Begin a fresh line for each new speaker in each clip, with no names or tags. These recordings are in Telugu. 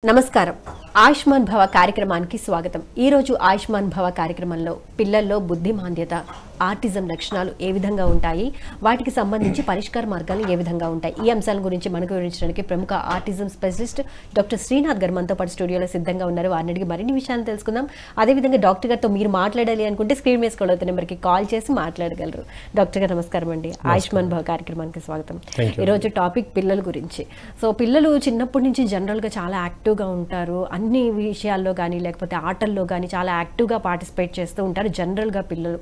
నమస్కారం. ఆయుష్మాన్ భవ కార్యక్రమానికి స్వాగతం. ఈ రోజు ఆయుష్మాన్ భవ కార్యక్రమంలో పిల్లల్లో బుద్ధిమాంద్యత, ఆటిజం లక్షణాలు ఏ విధంగా ఉంటాయి, వాటికి సంబంధించి పరిష్కార మార్గాలు ఏ విధంగా ఉంటాయి, ఈ అంశాల గురించి మనకు వివరించడానికి ప్రముఖ ఆటిజం స్పెషలిస్ట్ డాక్టర్ శ్రీనాథ్ గారు మనతో పాటు స్టూడియోలో సిద్ధంగా ఉన్నారు. వారిని అడిగి మరిన్ని విషయాలు తెలుసుకుందాం. అదేవిధంగా డాక్టర్ గారితో మీరు మాట్లాడాలి అనుకుంటే స్క్రీన్ మీద స్క్రోల్ అవుతున్న నెంబర్కి కాల్ చేసి మాట్లాడగలరు. డాక్టర్ గారు నమస్కారం అండి. ఆయుష్మాన్ భవ కార్యక్రమానికి స్వాగతం. ఈరోజు టాపిక్ పిల్లల గురించి. సో పిల్లలు చిన్నప్పటి నుంచి జనరల్గా చాలా యాక్టివ్గా ఉంటారు. అన్ని విషయాల్లో కానీ లేకపోతే ఆటల్లో కానీ చాలా యాక్టివ్గా పార్టిసిపేట్ చేస్తూ ఉంటారు జనరల్గా పిల్లలు.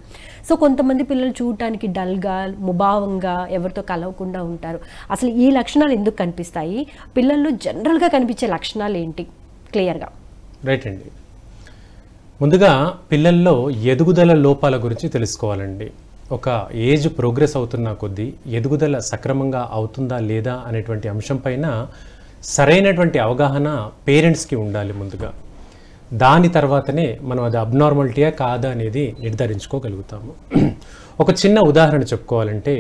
సో కొంతమంది పిల్లలు చూడటానికి డల్గా, ముభావంగా, ఎవరితో కలవకుండా ఉంటారు. అసలు ఈ లక్షణాలు ఎందుకు కనిపిస్తాయి, పిల్లల్లో జనరల్గా కనిపించే లక్షణాలు ఏంటి క్లియర్గా?
రైట్ అండి. ముందుగా పిల్లల్లో ఎదుగుదల లోపాల గురించి తెలుసుకోవాలండి. ఒక ఏజ్ ప్రోగ్రెస్ అవుతున్న కొద్దీ ఎదుగుదల సక్రమంగా అవుతుందా లేదా అనేటువంటి అంశం పైన సరైనటువంటి అవగాహన పేరెంట్స్కి ఉండాలి ముందుగా. దాని తర్వాతనే మనం అది అబ్నార్మాలిటీయా కాదా అనేది నిర్ధారించుకోగలుగుతాము. ఒక చిన్న ఉదాహరణ చెప్పుకోవాలంటే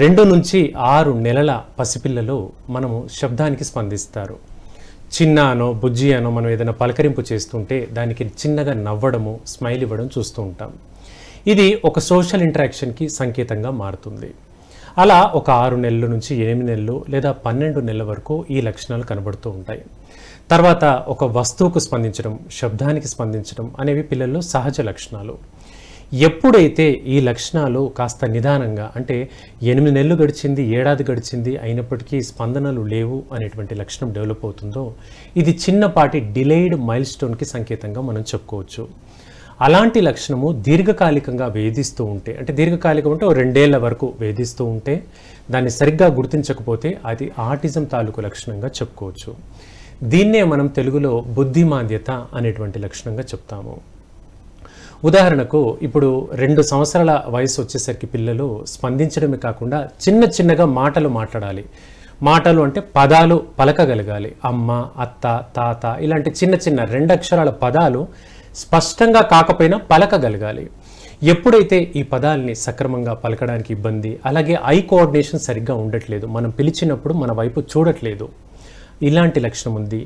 2 నుంచి 6 నెలల పసిపిల్లలు మనము శబ్దానికి స్పందిస్తారు. చిన్న అనో బుజ్జి అనో మనం ఏదైనా పలకరింపు చేస్తుంటే దానికి చిన్నగా నవ్వడము, స్మైల్ ఇవ్వడం చూస్తూ ఉంటాం. ఇది ఒక సోషల్ ఇంటరాక్షన్కి సంకేతంగా మారుతుంది. అలా ఒక 6 నెలల నుంచి 8 నెలలు లేదా 12 నెలల వరకు ఈ లక్షణాలు కనబడుతూ ఉంటాయి. తర్వాత ఒక వస్తువుకు స్పందించడం, శబ్దానికి స్పందించడం అనేవి పిల్లల్లో సహజ లక్షణాలు. ఎప్పుడైతే ఈ లక్షణాలు కాస్త నిదానంగా, అంటే 8 నెలలు గడిచింది, ఏడాది గడిచింది, అయినప్పటికీ స్పందనలు లేవు అనేటువంటి లక్షణం డెవలప్ అవుతుందో ఇది చిన్నపాటి డిలేయిడ్ మైల్ స్టోన్కి సంకేతంగా మనం చెప్పుకోవచ్చు. అలాంటి లక్షణము దీర్ఘకాలికంగా వేధిస్తూ ఉంటే, అంటే దీర్ఘకాలికం అంటే 2 ఏళ్ల వరకు వేధిస్తూ ఉంటే, దాన్ని సరిగ్గా గుర్తించకపోతే అది ఆటిజం తాలూకు లక్షణంగా చెప్పుకోవచ్చు. దీన్నే మనం తెలుగులో బుద్ధిమాంద్యత అనేటువంటి లక్షణంగా చెప్తాము. ఉదాహరణకు ఇప్పుడు 2 సంవత్సరాల వయసు వచ్చేసరికి పిల్లలు స్పందించడమే కాకుండా చిన్నగా మాటలు మాట్లాడాలి. మాటలు అంటే పదాలు పలకగలగాలి. అమ్మ, అత్త, తాత ఇలాంటి చిన్న 2 అక్షరాల పదాలు స్పష్టంగా కాకపోయినా పలకగలగాలి. ఎప్పుడైతే ఈ పదాలని సక్రమంగా పలకడానికి ఇబ్బంది, అలాగే ఐ కోఆర్డినేషన్ సరిగ్గా ఉండట్లేదు, మనం పిలిచినప్పుడు మన వైపు చూడట్లేదు, ఇలాంటి లక్షణం ఉంది.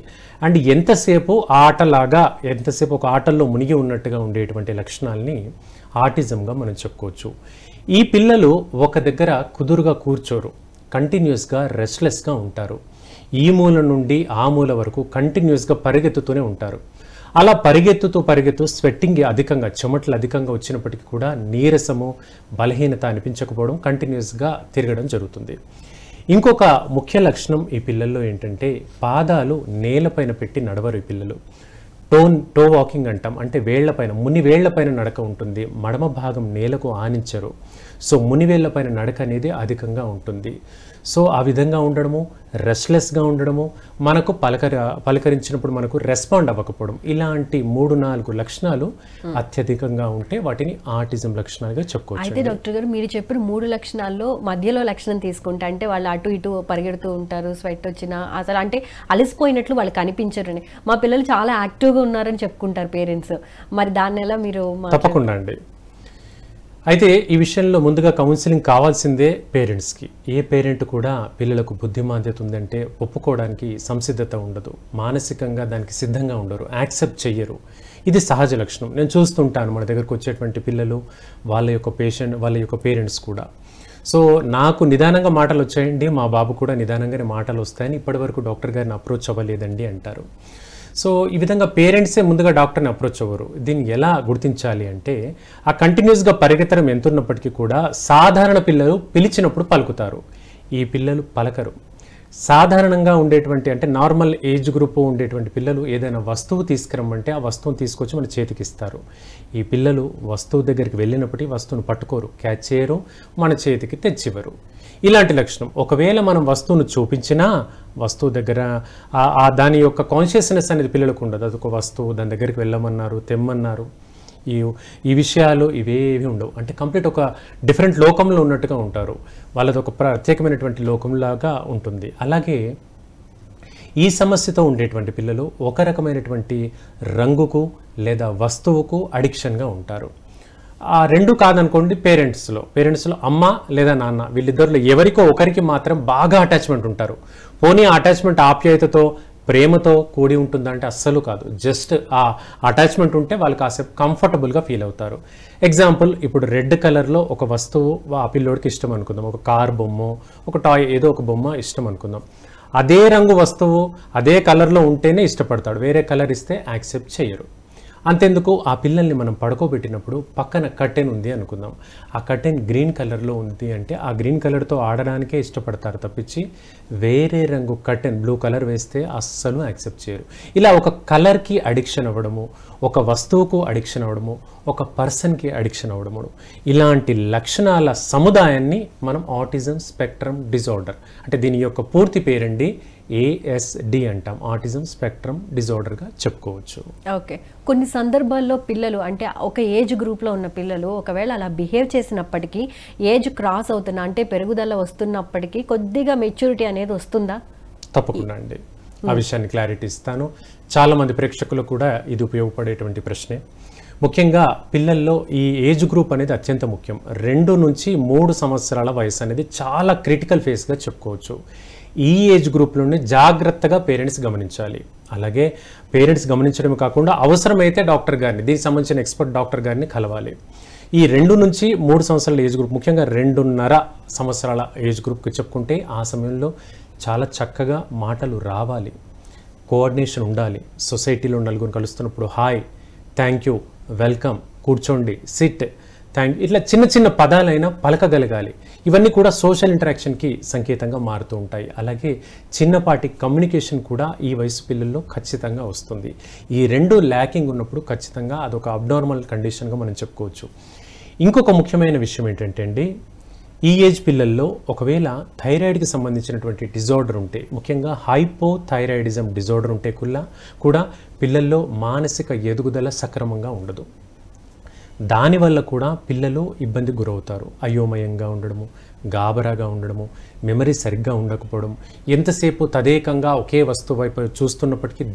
అండ్ ఎంతసేపు ఒక ఆటల్లో మునిగి ఉన్నట్టుగా ఉండేటువంటి లక్షణాలని ఆటిజంగా మనం చెప్పుకోవచ్చు. ఈ పిల్లలు ఒక దగ్గర కుదురుగా కూర్చోరు, కంటిన్యూస్గా రెస్ట్లెస్గా ఉంటారు. ఈ మూల నుండి ఆ మూల వరకు కంటిన్యూస్గా పరిగెత్తుతూనే ఉంటారు. అలా పరిగెత్తు స్వెట్టింగ్ అధికంగా, చెమటలు అధికంగా వచ్చినప్పటికీ కూడా నీరసము, బలహీనత అనిపించకపోవడం, కంటిన్యూస్గా తిరగడం జరుగుతుంది. ఇంకొక ముఖ్య లక్షణం ఈ పిల్లల్లో ఏంటంటే పాదాలు నేలపైన పెట్టి నడవరు. ఈ పిల్లలు టో వాకింగ్ అంటాం, అంటే ముని వేళ్లపైన నడక ఉంటుంది. మడమ భాగం నేలకు ఆనించరు. సో మునివేళ్లపైన నడక అనేది అధికంగా ఉంటుంది. సో ఆ విధంగా ఉండడము, రెస్ట్లెస్గా ఉండడము, మనకు పలకరించినప్పుడు మనకు రెస్పాండ్ అవ్వకపోవడం, ఇలాంటి 3-4 లక్షణాలు అత్యధికంగా ఉంటే వాటిని ఆటిజం లక్షణాలుగా చెప్పుకోవచ్చు.
అయితే డాక్టర్ గారు, మీరు చెప్పిన 3 లక్షణాల్లో మధ్యలో లక్షణం తీసుకుంటే, అంటే వాళ్ళు అటు ఇటు పరిగెడుతూ ఉంటారు, స్వెట్ వచ్చినా అసలు అంటే అలసిపోయినట్లు వాళ్ళు కనిపించరని, మా పిల్లలు చాలా యాక్టివ్గా ఉన్నారని చెప్పుకుంటారు పేరెంట్స్. మరి దాన్ని ఎలా మీరు?
తప్పకుండా అండి. అయితే ఈ విషయంలో ముందుగా కౌన్సిలింగ్ కావాల్సిందే పేరెంట్స్కి. ఏ పేరెంట్ కూడా పిల్లలకు బుద్ధిమాంద్యత ఉందంటే ఒప్పుకోవడానికి సంసిద్ధత ఉండదు, మానసికంగా దానికి సిద్ధంగా ఉండరు, యాక్సెప్ట్ చెయ్యరు. ఇది సహజ లక్షణం. నేను చూస్తుంటాను మన దగ్గరకు వచ్చేటువంటి పిల్లలు, వాళ్ళ యొక్క పేరెంట్స్ కూడా. సో నాకు నిదానంగా మాటలు వచ్చాయండి, మా బాబు కూడా నిదానంగానే మాటలు వస్తాయని ఇప్పటివరకు డాక్టర్ గారిని అప్రోచ్ అవ్వలేదండి అంటారు. సో ఈ విధంగా పేరెంట్సే ముందుగా డాక్టర్ని అప్రోచ్ అవ్వరు. దీన్ని ఎలా గుర్తించాలి అంటే, ఆ కంటిన్యూస్గా పరిగెత్తడం ఎంతున్నప్పటికీ కూడా సాధారణ పిల్లలు పిలిచినప్పుడు పలుకుతారు, ఈ పిల్లలు పలకరు. సాధారణంగా ఉండేటువంటి, అంటే నార్మల్ ఏజ్ గ్రూప్ ఉండేటువంటి పిల్లలు ఏదైనా వస్తువు తీసుకురమ్మంటే ఆ వస్తువుని తీసుకొచ్చి మన చేతికి ఇస్తారు. ఈ పిల్లలు వస్తువు దగ్గరికి వెళ్ళినప్పటికీ వస్తువును పట్టుకోరు, క్యాచ్ చేయరు, మన చేతికి తెచ్చివ్వరు. ఇలాంటి లక్షణం. ఒకవేళ మనం వస్తువును చూపించినా వస్తువు దగ్గర దాని యొక్క కాన్షియస్నెస్ అనేది పిల్లలకు ఉండదు. అదొక వస్తువు, దాని దగ్గరికి వెళ్ళమన్నారు, తెమ్మన్నారు, ఈ విషయాలు ఇవేవి ఉండవు. అంటే కంప్లీట్ ఒక డిఫరెంట్ లోకంలో ఉన్నట్టుగా ఉంటారు. వాళ్ళది ఒక ప్రత్యేకమైనటువంటి లోకంలాగా ఉంటుంది. అలాగే ఈ సమస్యతో ఉండేటువంటి పిల్లలు ఒక రకమైనటువంటి రంగుకు లేదా వస్తువుకు అడిక్షన్గా ఉంటారు. ఆ 2 కాదనుకోండి, పేరెంట్స్లో అమ్మ లేదా నాన్న వీళ్ళిద్దరిలో ఎవరికో ఒకరికి మాత్రం బాగా అటాచ్మెంట్ ఉంటారు. పోనీ అటాచ్మెంట్ ఆప్యాయతతో ప్రేమతో కూడి ఉంటుందంటే అస్సలు కాదు. జస్ట్ ఆ అటాచ్మెంట్ ఉంటే వాళ్ళు కాసేపు కంఫర్టబుల్గా ఫీల్ అవుతారు. ఎగ్జాంపుల్, ఇప్పుడు రెడ్ కలర్లో ఒక వస్తువు ఆ పిల్లోడికి ఇష్టం అనుకుందాం, ఒక కార్ బొమ్మ, ఒక టాయ్, ఏదో ఒక బొమ్మ ఇష్టం అనుకుందాం. అదే రంగు వస్తువు అదే కలర్లో ఉంటేనే ఇష్టపడతాడు, వేరే కలర్ ఇస్తే యాక్సెప్ట్ చేయరు. అంతెందుకు, ఆ పిల్లల్ని మనం పడుకోబెట్టినప్పుడు పక్కన కర్టెన్ ఉంది అనుకుందాం, ఆ కర్టెన్ గ్రీన్ కలర్లో ఉంది అంటే ఆ గ్రీన్ కలర్తో ఆడడానికే ఇష్టపడతారు తప్పించి వేరే రంగు కర్టెన్ బ్లూ కలర్ వేస్తే అస్సలు యాక్సెప్ట్ చేయరు. ఇలా ఒక కలర్కి అడిక్షన్ అవ్వడము, ఒక వస్తువుకు అడిక్షన్ అవ్వడము, ఒక పర్సన్కి అడిక్షన్ అవ్వడము, ఇలాంటి లక్షణాల సముదాయాన్ని మనం ఆటిజం స్పెక్ట్రమ్ డిజార్డర్, అంటే దీని యొక్క పూర్తి పేరండి ASD అంటాం, ఆటిజం స్పెక్ట్రమ్ డిజార్డర్గా చెప్పుకోవచ్చు.
ఓకే, కొన్ని సందర్భాల్లో పిల్లలు అంటే ఒక ఏజ్ గ్రూప్లో ఉన్న పిల్లలు ఒకవేళ అలా బిహేవ్ చేసినప్పటికీ ఏజ్ క్రాస్ అవుతున్నా అంటే పెరుగుదల వస్తున్నప్పటికీ కొద్దిగా మెచ్యూరిటీ అనేది వస్తుందా?
తప్పకుండా అండి, ఆ విషయాన్ని క్లారిటీ ఇస్తాను. చాలామంది ప్రేక్షకులు కూడా ఇది ఉపయోగపడేటువంటి ప్రశ్నే. ముఖ్యంగా పిల్లల్లో ఈ ఏజ్ గ్రూప్ అనేది అత్యంత ముఖ్యం. 2 నుంచి 3 సంవత్సరాల వయసు అనేది చాలా క్రిటికల్ ఫేస్గా చెప్పుకోవచ్చు. ఈ ఏజ్ గ్రూప్లోనే జాగ్రత్తగా పేరెంట్స్ గమనించాలి. అలాగే పేరెంట్స్ గమనించడమే కాకుండా అవసరమైతే డాక్టర్ గారిని, దీనికి సంబంధించిన ఎక్స్పర్ట్ డాక్టర్ గారిని కలవాలి. ఈ 2 నుంచి 3 సంవత్సరాల ఏజ్ గ్రూప్, ముఖ్యంగా 2.5 సంవత్సరాల ఏజ్ గ్రూప్కి చెప్పుకుంటే ఆ సమయంలో చాలా చక్కగా మాటలు రావాలి, కోఆర్డినేషన్ ఉండాలి. సొసైటీలో నలుగురు కలుస్తున్నప్పుడు హాయ్, థ్యాంక్ యూ, వెల్కమ్, కూర్చోండి, సిట్, థ్యాంక్, ఇట్లా చిన్న చిన్న పదాలైనా పలకగలగాలి. ఇవన్నీ కూడా సోషల్ ఇంటరాక్షన్కి సంకేతంగా మారుతూ ఉంటాయి. అలాగే చిన్నపాటి కమ్యూనికేషన్ కూడా ఈ వయసు పిల్లల్లో ఖచ్చితంగా వస్తుంది. ఈ 2 ల్యాకింగ్ ఉన్నప్పుడు ఖచ్చితంగా అదొక అబ్నార్మల్ కండిషన్గా మనం చెప్పుకోవచ్చు. ఇంకొక ముఖ్యమైన విషయం ఏంటంటే అండి, ఈ ఏజ్ పిల్లల్లో ఒకవేళ థైరాయిడ్కి సంబంధించినటువంటి డిజార్డర్ ఉంటే, ముఖ్యంగా హైపోథైరాయిడిజం డిజార్డర్ ఉంటే కూడా పిల్లల్లో మానసిక ఎదుగుదల సక్రమంగా ఉండదు. దానివల్ల కూడా పిల్లలు ఇబ్బందికి గురవుతారు. అయోమయంగా ఉండడము, గాబరాగా ఉండడము, మెమరీ సరిగ్గా ఉండకపోవడం, ఎంతసేపు తదేకంగా ఒకే వస్తువు వైపు చూస్తున్నప్పటికీ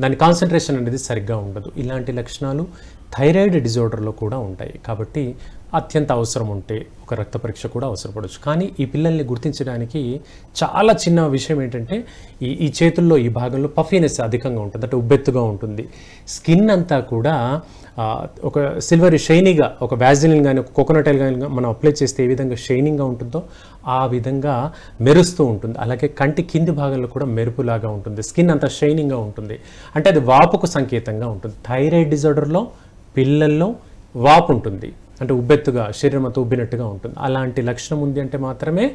దాని కాన్సన్ట్రేషన్ అనేది సరిగ్గా ఉండదు. ఇలాంటి లక్షణాలు థైరాయిడ్ డిజార్డర్లో కూడా ఉంటాయి. కాబట్టి అత్యంత అవసరం ఉంటే ఒక రక్త పరీక్ష కూడా అవసరపడవచ్చు. కానీ ఈ పిల్లల్ని గుర్తించడానికి చాలా చిన్న విషయం ఏంటంటే, ఈ చేతుల్లో ఈ భాగంలో పఫీనెస్ అధికంగా ఉంటుంది, అంటే ఉబ్బెత్తుగా ఉంటుంది. స్కిన్ అంతా కూడా ఒక సిల్వర్ షైనీగా, ఒక వ్యాజిలిన్ కానీ ఒక కోకోనట్ ఆయిల్ కానీ మనం అప్లై చేస్తే ఏ విధంగా షైనింగ్గా ఉంటుందో ఆ విధంగా మెరుస్తూ ఉంటుంది. అలాగే కంటి కింది భాగంలో కూడా మెరుపులాగా ఉంటుంది, స్కిన్ అంతా షైనింగ్గా ఉంటుంది. అంటే అది వాపుకు సంకేతంగా ఉంటుంది. థైరాయిడ్ డిజార్డర్లో పిల్లల్లో వాపు ఉంటుంది, అంటే ఉబ్బెత్తుగా, శరీరం అంతా ఉబ్బినట్టుగా ఉంటుంది. అలాంటి లక్షణం ఉంది అంటే మాత్రమే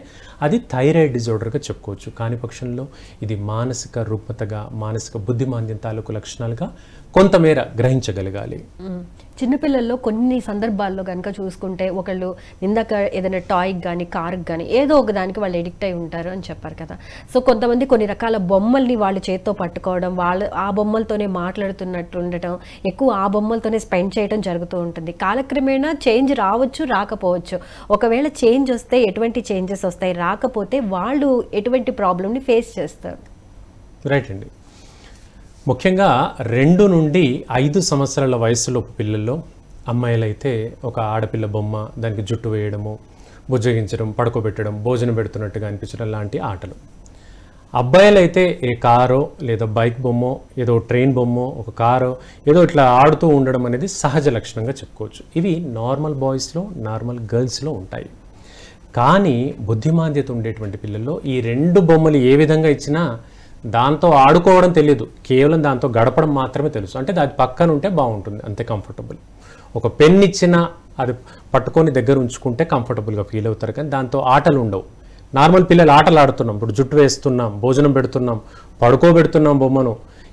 అది థైరాయిడ్ డిజార్డర్గా చెప్పుకోవచ్చు. కాని పక్షంలో ఇది మానసిక రుగ్మతగా, మానసిక బుద్ధిమాంద్యం తాలూకు లక్షణాలుగా కొంతమేర గ్రహించగలగాలి.
చిన్నపిల్లల్లో కొన్ని సందర్భాల్లో కనుక చూసుకుంటే ఒకళ్ళు ఇందాక ఏదైనా టాయ్కి కానీ కార్కి కానీ ఏదో ఒక దానికి వాళ్ళు ఎడిక్ట్ అయి ఉంటారు అని చెప్పారు కదా. సో కొంతమంది కొన్ని రకాల బొమ్మల్ని వాళ్ళు చేత్తో పట్టుకోవడం, వాళ్ళు ఆ బొమ్మలతోనే మాట్లాడుతున్నట్టు ఉండటం, ఎక్కువ ఆ బొమ్మలతోనే స్పెండ్ చేయడం జరుగుతూ ఉంటుంది. కాలక్రమేణా చేంజ్ రావచ్చు, రాకపోవచ్చు. ఒకవేళ చేంజ్ వస్తే ఎటువంటి చేంజెస్ వస్తాయి, రాకపోతే వాళ్ళు ఎటువంటి ప్రాబ్లమ్ని ఫేస్ చేస్తారు?
రైట్ అండి, ముఖ్యంగా 2 నుండి 5 సంవత్సరాల వయసులోపు పిల్లల్లో, అమ్మాయిలైతే ఒక ఆడపిల్ల బొమ్మ, దానికి జుట్టు వేయడము, బుజ్జగించడం, పడుకోబెట్టడం, భోజనం పెడుతున్నట్టుగా అనిపించడం లాంటి ఆటలు. అబ్బాయిలైతే ఏ కారో లేదా బైక్ బొమ్మో, ఏదో ట్రైన్ బొమ్మో, ఒక కారో ఏదో ఇట్లా ఆడుతూ ఉండడం అనేది సహజ లక్షణంగా చెప్పుకోవచ్చు. ఇవి నార్మల్ బాయ్స్లో, నార్మల్ గర్ల్స్లో ఉంటాయి. కానీ బుద్ధిమాంద్యత ఉండేటువంటి పిల్లల్లో ఈ 2 బొమ్మలు ఏ విధంగా ఇచ్చినా దాంతో ఆడుకోవడం తెలియదు, కేవలం దాంతో గడపడం మాత్రమే తెలుసు. అంటే అది పక్కన ఉంటే బాగుంటుంది, అంతే కంఫర్టబుల్. ఒక పెన్ ఇచ్చినా అది పట్టుకొని దగ్గర ఉంచుకుంటే కంఫర్టబుల్గా ఫీల్ అవుతారు, కానీ దాంతో ఆటలు ఉండవు. నార్మల్ పిల్లలు ఆటలు ఆడుతున్నాం, ఇప్పుడు జుట్టు వేస్తున్నాం, భోజనం పెడుతున్నాం, పడుకోబెడుతున్నాం బొమ్మను,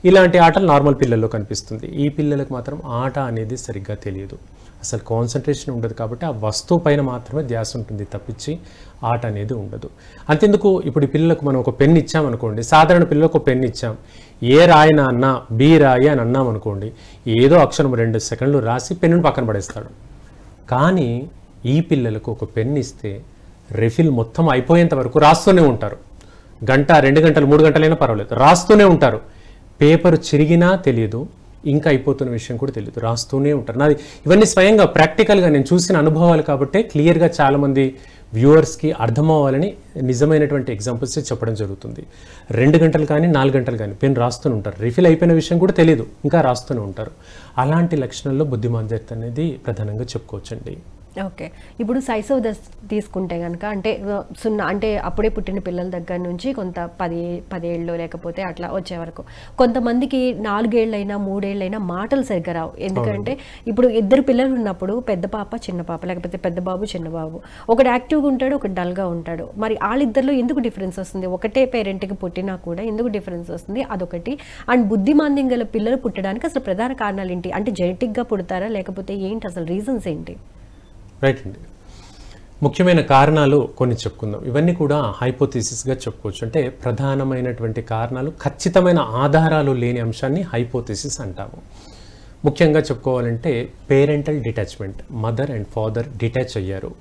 ఇలాంటి ఆటలు నార్మల్ పిల్లల్లో కనిపిస్తుంది. ఈ పిల్లలకు మాత్రం ఆట అనేది సరిగ్గా తెలియదు, అసలు కాన్సన్ట్రేషన్ ఉండదు. కాబట్టి ఆ వస్తువు పైన మాత్రమే ధ్యాస ఉంటుంది తప్పించి ఆట అనేది ఉండదు. అంతెందుకు, ఇప్పుడు ఈ పిల్లలకు మనం ఒక పెన్ ఇచ్చామనుకోండి, సాధారణ పిల్లలకు ఒక పెన్ ఇచ్చాం, ఏ రాయినా అన్నా బి రాయి అని అన్నాం అనుకోండి, ఏదో అక్షరం 2 సెకండ్లు రాసి పెన్నును పక్కన పడేస్తాడు. కానీ ఈ పిల్లలకు ఒక పెన్ ఇస్తే రిఫిల్ మొత్తం అయిపోయేంత వరకు రాస్తూనే ఉంటారు. గంట, 2 గంటలు, 3 గంటలైనా పర్వాలేదు, రాస్తూనే ఉంటారు. పేపర్ చిరిగినా తెలియదు, ఇంకా అయిపోతున్న విషయం కూడా తెలియదు, రాస్తూనే ఉంటారు. నాది ఇవన్నీ స్వయంగా ప్రాక్టికల్గా నేను చూసిన అనుభవాలు కాబట్టి క్లియర్గా చాలామంది వ్యూవర్స్కి అర్థం అవ్వాలని నిజమైనటువంటి ఎగ్జాంపుల్స్ చెప్పడం జరుగుతుంది. 2 గంటలు కానీ 4 గంటలు కానీ పెన్ రాస్తూనే ఉంటారు, రిఫిల్ అయిపోయిన విషయం కూడా తెలియదు, ఇంకా రాస్తూనే ఉంటారు. అలాంటి లక్షణాల్లో బుద్ధిమాంద్యత అనేది ప్రధానంగా చెప్పుకోవచ్చండి.
ఓకే, ఇప్పుడు శైశవ దశ తీసుకుంటే కనుక అంటే అంటే అప్పుడే పుట్టిన పిల్లల దగ్గర నుంచి కొంత 10 ఏళ్ళు లేకపోతే అట్లా వచ్చే వరకు కొంతమందికి 4 ఏళ్ళైనా 3 ఏళ్ళైనా మాటలు సరిగ్గా రావు. ఎందుకంటే ఇప్పుడు 2 పిల్లలు ఉన్నప్పుడు పెద్ద పాప చిన్న పాప, లేకపోతే పెద్ద బాబు చిన్న బాబు, ఒకటి యాక్టివ్గా ఉంటాడు, ఒకటి డల్గా ఉంటాడు. మరి వాళ్ళిద్దరిలో ఎందుకు డిఫరెన్స్ వస్తుంది? ఒకటే పేరెంట్కి పుట్టినా కూడా ఎందుకు డిఫరెన్స్ వస్తుంది? అదొకటి. అండ్ బుద్ధిమాంద్యం గల పిల్లలు పుట్టడానికి అసలు ప్రధాన కారణాలు ఏంటి? అంటే జెనెటిక్గా పుడతారా లేకపోతే ఏంటి అసలు రీజన్స్ ఏంటి?
రైట్ అండి, ముఖ్యమైన కారణాలు కొన్ని చెప్పుకుందాం. ఇవన్నీ కూడా హైపోథీసిస్గా చెప్పుకోవచ్చు. అంటే ప్రధానమైనటువంటి కారణాలు, ఖచ్చితమైన ఆధారాలు లేని అంశాన్ని హైపోథీసిస్ అంటాము. ముఖ్యంగా చెప్పుకోవాలంటే parental detachment, mother and father detach అయ్యారు.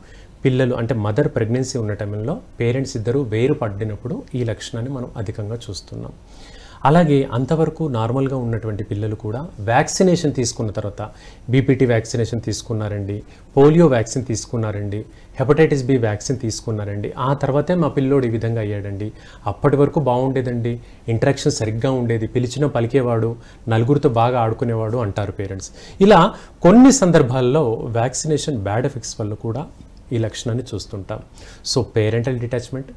పిల్లలు అంటే మదర్ ప్రెగ్నెన్సీ ఉన్న టైంలో పేరెంట్స్ ఇద్దరు వేరు పడినప్పుడు ఈ లక్షణాన్ని మనం అధికంగా చూస్తున్నాం. అలాగే అంతవరకు నార్మల్గా ఉన్నటువంటి పిల్లలు కూడా వ్యాక్సినేషన్ తీసుకున్న తర్వాత, బీపీటీ వ్యాక్సినేషన్ తీసుకున్నారండి, పోలియో వ్యాక్సిన్ తీసుకున్నారండి, హెపటైటిస్ బి వ్యాక్సిన్ తీసుకున్నారండి, ఆ తర్వాతే మా పిల్లోడు ఈ విధంగా అయ్యాడండి, అప్పటి వరకు బాగుండేదండి, ఇంటరాక్షన్ సరిగ్గా ఉండేది, పిలిచిన పలికేవాడు, నలుగురితో బాగా ఆడుకునేవాడు అంటారు పేరెంట్స్. ఇలా కొన్ని సందర్భాల్లో వ్యాక్సినేషన్ బ్యాడ్ ఎఫెక్ట్స్ వల్ల కూడా ఈ లక్షణాన్ని చూస్తుంటాం. సో పేరెంటల్ డిటాచ్మెంట్,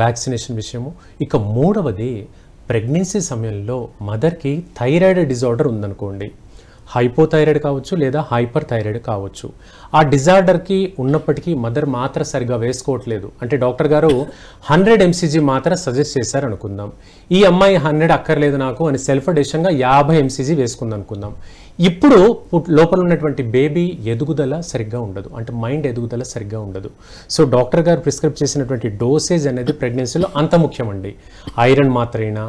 వ్యాక్సినేషన్ విషయము. ఇక మూడవది, ప్రెగ్నెన్సీ సమయంలో మదర్కి థైరాయిడ్ డిజార్డర్ ఉందనుకోండి, హైపోథైరాయిడ్ కావచ్చు లేదా హైపర్ థైరాయిడ్ కావచ్చు. ఆ డిజార్డర్కి ఉన్నప్పటికీ మదర్ మాత్ర సరిగా వేసుకోవట్లేదు అంటే డాక్టర్ గారు 100 mcg మాత్ర సజెస్ట్ చేశారు అనుకుందాం. ఈ అమ్మాయి 100 అక్కర్లేదు నాకు అని సెల్ఫ్ డెసిషన్గా 50 mcg వేసుకుంది అనుకుందాం. ఇప్పుడు లోపల ఉన్నటువంటి బేబీ ఎదుగుదల సరిగ్గా ఉండదు, అంటే మైండ్ ఎదుగుదల సరిగ్గా ఉండదు. సో డాక్టర్ గారు ప్రిస్క్రైబ్ చేసినటువంటి డోసేజ్ అనేది ప్రెగ్నెన్సీలో అంత ముఖ్యమండి. ఐరన్ మాత్రైనా,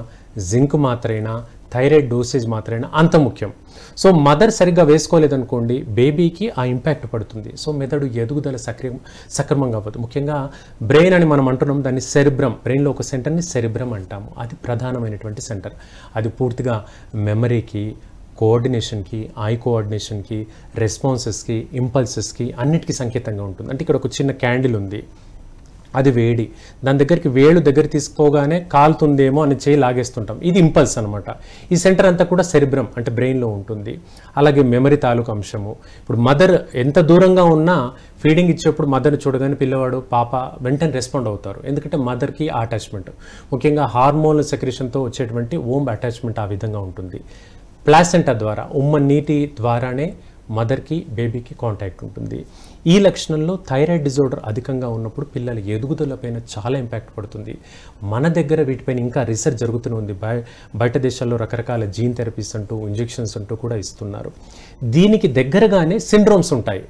జింక్ మాత్రైనా, థైరాయిడ్ డోసేజ్ మాత్రైనా అంత ముఖ్యం. సో మదర్ సరిగ్గా వేసుకోలేదనుకోండి, బేబీకి ఆ ఇంపాక్ట్ పడుతుంది. సో మెదడు ఎదుగుదల సక్రమంగా అవ్వదు. ముఖ్యంగా బ్రెయిన్ అని మనం అంటున్నాం, దాన్ని సెరిబ్రమ్, బ్రెయిన్లో ఒక సెంటర్ని సెరిబ్రమ్ అంటాము. అది ప్రధానమైనటువంటి సెంటర్. అది పూర్తిగా మెమరీకి, కోఆర్డినేషన్కి, ఐ కోఆర్డినేషన్కి, రెస్పాన్సెస్కి, ఇంపల్సెస్కి అన్నిటికీ సంకేతంగా ఉంటుంది. అంటే ఇక్కడ ఒక చిన్న క్యాండిల్ ఉంది, అది వేడి, దాని దగ్గరికి వేళ్ళు దగ్గర తీసుకోగానే కాలుతుందేమో అని చేయి లాగేస్తుంటాం, ఇది ఇంపల్స్ అనమాట. ఈ సెంటర్ అంతా కూడా సెరిబ్రమ్ అంటే బ్రెయిన్లో ఉంటుంది. అలాగే మెమరీ తాలూకు అంశము. ఇప్పుడు మదర్ ఎంత దూరంగా ఉన్నా ఫీడింగ్ ఇచ్చేప్పుడు మదర్ని చూడగానే పిల్లవాడు, పాప వెంటనే రెస్పాండ్ అవుతారు. ఎందుకంటే మదర్కి ఆ అటాచ్మెంట్, ముఖ్యంగా హార్మోనల్ సెక్రెషన్తో వచ్చేటువంటి ఓమ్ అటాచ్మెంట్ ఆ విధంగా ఉంటుంది. ప్లాసెంటా ద్వారా, ఉమ్మ నీటి ద్వారానే మదర్కి బేబీకి కాంటాక్ట్ ఉంటుంది. ఈ లక్షణంలో థైరాయిడ్ డిజార్డర్ అధికంగా ఉన్నప్పుడు పిల్లల ఎదుగుదలపైన చాలా ఇంపాక్ట్ పడుతుంది. మన దగ్గర వీటిపైన ఇంకా రీసెర్చ్ జరుగుతూనే ఉంది. బయట దేశాల్లో రకరకాల జీన్ థెరపీస్ అంటూ, ఇంజెక్షన్స్ అంటూ కూడా ఇస్తున్నారు. దీనికి దగ్గరగానే సిండ్రోమ్స్ ఉంటాయి.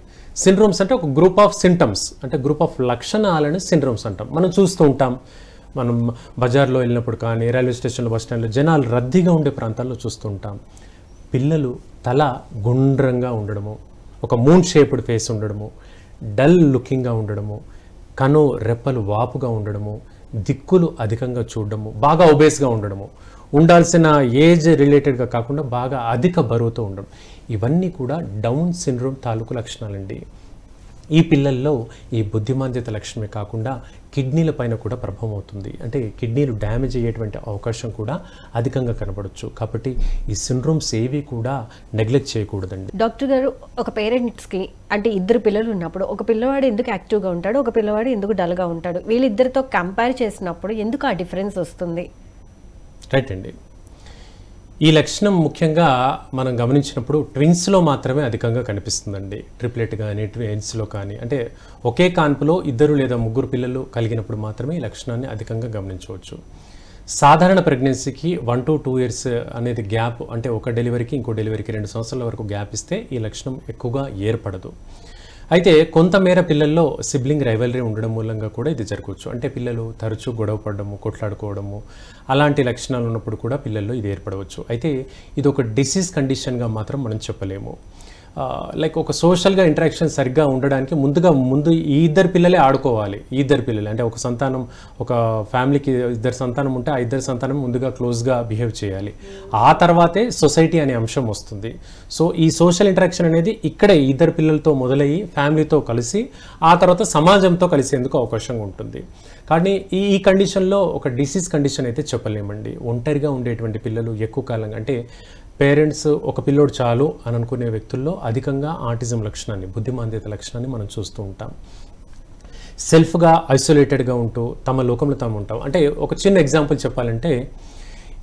సిండ్రోమ్స్ అంటే ఒక గ్రూప్ ఆఫ్ సింటమ్స్, అంటే గ్రూప్ ఆఫ్ లక్షణాలను సిండ్రోమ్స్ అంటాం. మనం చూస్తూ ఉంటాం, మనం బజార్లో వెళ్ళినప్పుడు కానీ, రైల్వే స్టేషన్లో, బస్ స్టాండ్లో జనాలు రద్దీగా ఉండే ప్రాంతాల్లో చూస్తూ ఉంటాం. పిల్లలు తల గుండ్రంగా ఉండడము, ఒక మూన్ షేప్డ్ ఫేస్ ఉండడము, డల్ లుకింగ్గా ఉండడము, కను రెప్పలు వాపుగా ఉండడము, దిక్కులు అధికంగా చూడడము, బాగా ఒబేస్గా ఉండడము, ఉండాల్సిన ఏజ్ రిలేటెడ్గా కాకుండా బాగా అధిక బరువుతో ఉండడం, ఇవన్నీ కూడా డౌన్ సిండ్రోమ్ తాలూకు లక్షణాలండి. ఈ పిల్లల్లో ఈ బుద్ధిమాంద్యత లక్షణమే కాకుండా కిడ్నీల పైన కూడా ప్రభావం అవుతుంది. అంటే కిడ్నీలు డ్యామేజ్ అయ్యేటువంటి అవకాశం కూడా అధికంగా కనబడవచ్చు. కాబట్టి ఈ సిండ్రోమ్స్ ఏవి కూడా నెగ్లెక్ట్ చేయకూడదండి.
డాక్టర్ గారు, ఒక పేరెంట్స్కి అంటే 2 పిల్లలు ఉన్నప్పుడు ఒక పిల్లవాడు ఎందుకు యాక్టివ్గా ఉంటాడు, ఒక పిల్లవాడు ఎందుకు డల్గా ఉంటాడు, వీళ్ళిద్దరితో కంపేర్ చేసినప్పుడు ఎందుకు ఆ డిఫరెన్స్ వస్తుంది?
రైట్ అండి, ఈ లక్షణం ముఖ్యంగా మనం గమనించినప్పుడు ట్విన్స్లో మాత్రమే అధికంగా కనిపిస్తుందండి. ట్రిప్లెట్ కానీ, ట్విన్స్లో కానీ, అంటే ఒకే కాన్పులో 2 లేదా 3 పిల్లలు కలిగినప్పుడు మాత్రమే ఈ లక్షణాన్ని అధికంగా గమనించవచ్చు. సాధారణ ప్రెగ్నెన్సీకి 1 to 2 years అనేది గ్యాప్, అంటే ఒక డెలివరీకి ఇంకో డెలివరీకి 2 సంవత్సరాల వరకు గ్యాప్ ఇస్తే ఈ లక్షణం ఎక్కువగా ఏర్పడదు. అయితే కొంతమేర పిల్లల్లో సిబ్లింగ్ రైవలరీ ఉండడం మూలంగా కూడా ఇది జరగవచ్చు. అంటే పిల్లలు తరచూ గొడవ పడడము, కొట్లాడుకోవడము, అలాంటి లక్షణాలు ఉన్నప్పుడు కూడా పిల్లల్లో ఇది ఏర్పడవచ్చు. అయితే ఇది ఒక డిసీజ్ కండిషన్గా మాత్రం మనం చెప్పలేము. లైక్ ఒక సోషల్గా ఇంటరాక్షన్ సరిగ్గా ఉండడానికి ముందు ఈ ఇద్దరు పిల్లలే ఆడుకోవాలి. ఈ ఇద్దరు పిల్లలు అంటే ఒక సంతానం, ఒక ఫ్యామిలీకి ఇద్దరు సంతానం ఉంటే ఆ ఇద్దరు సంతానం ముందుగా క్లోజ్గా బిహేవ్ చేయాలి. ఆ తర్వాతే సొసైటీ అనే అంశం వస్తుంది. సో ఈ సోషల్ ఇంటరాక్షన్ అనేది ఇక్కడే ఇద్దరు పిల్లలతో మొదలయ్యి ఫ్యామిలీతో కలిసి ఆ తర్వాత సమాజంతో కలిసేందుకు అవకాశంగా ఉంటుంది. కానీ ఈ కండిషన్లో ఒక డిసీజ్ కండిషన్ అయితే చెప్పలేమండి. ఒంటరిగా ఉండేటువంటి పిల్లలు ఎక్కువ కాలంగా అంటే పేరెంట్స్ ఒక పిల్లోడు చాలు అని అనుకునే వ్యక్తుల్లో అధికంగా ఆటిజం లక్షణాన్ని, బుద్ధిమాంద్యత లక్షణాన్ని మనం చూస్తూ ఉంటాం. సెల్ఫ్గా ఐసోలేటెడ్గా ఉంటూ తమ లోకంలో తాము ఉంటాం. అంటే ఒక చిన్న ఎగ్జాంపుల్ చెప్పాలంటే,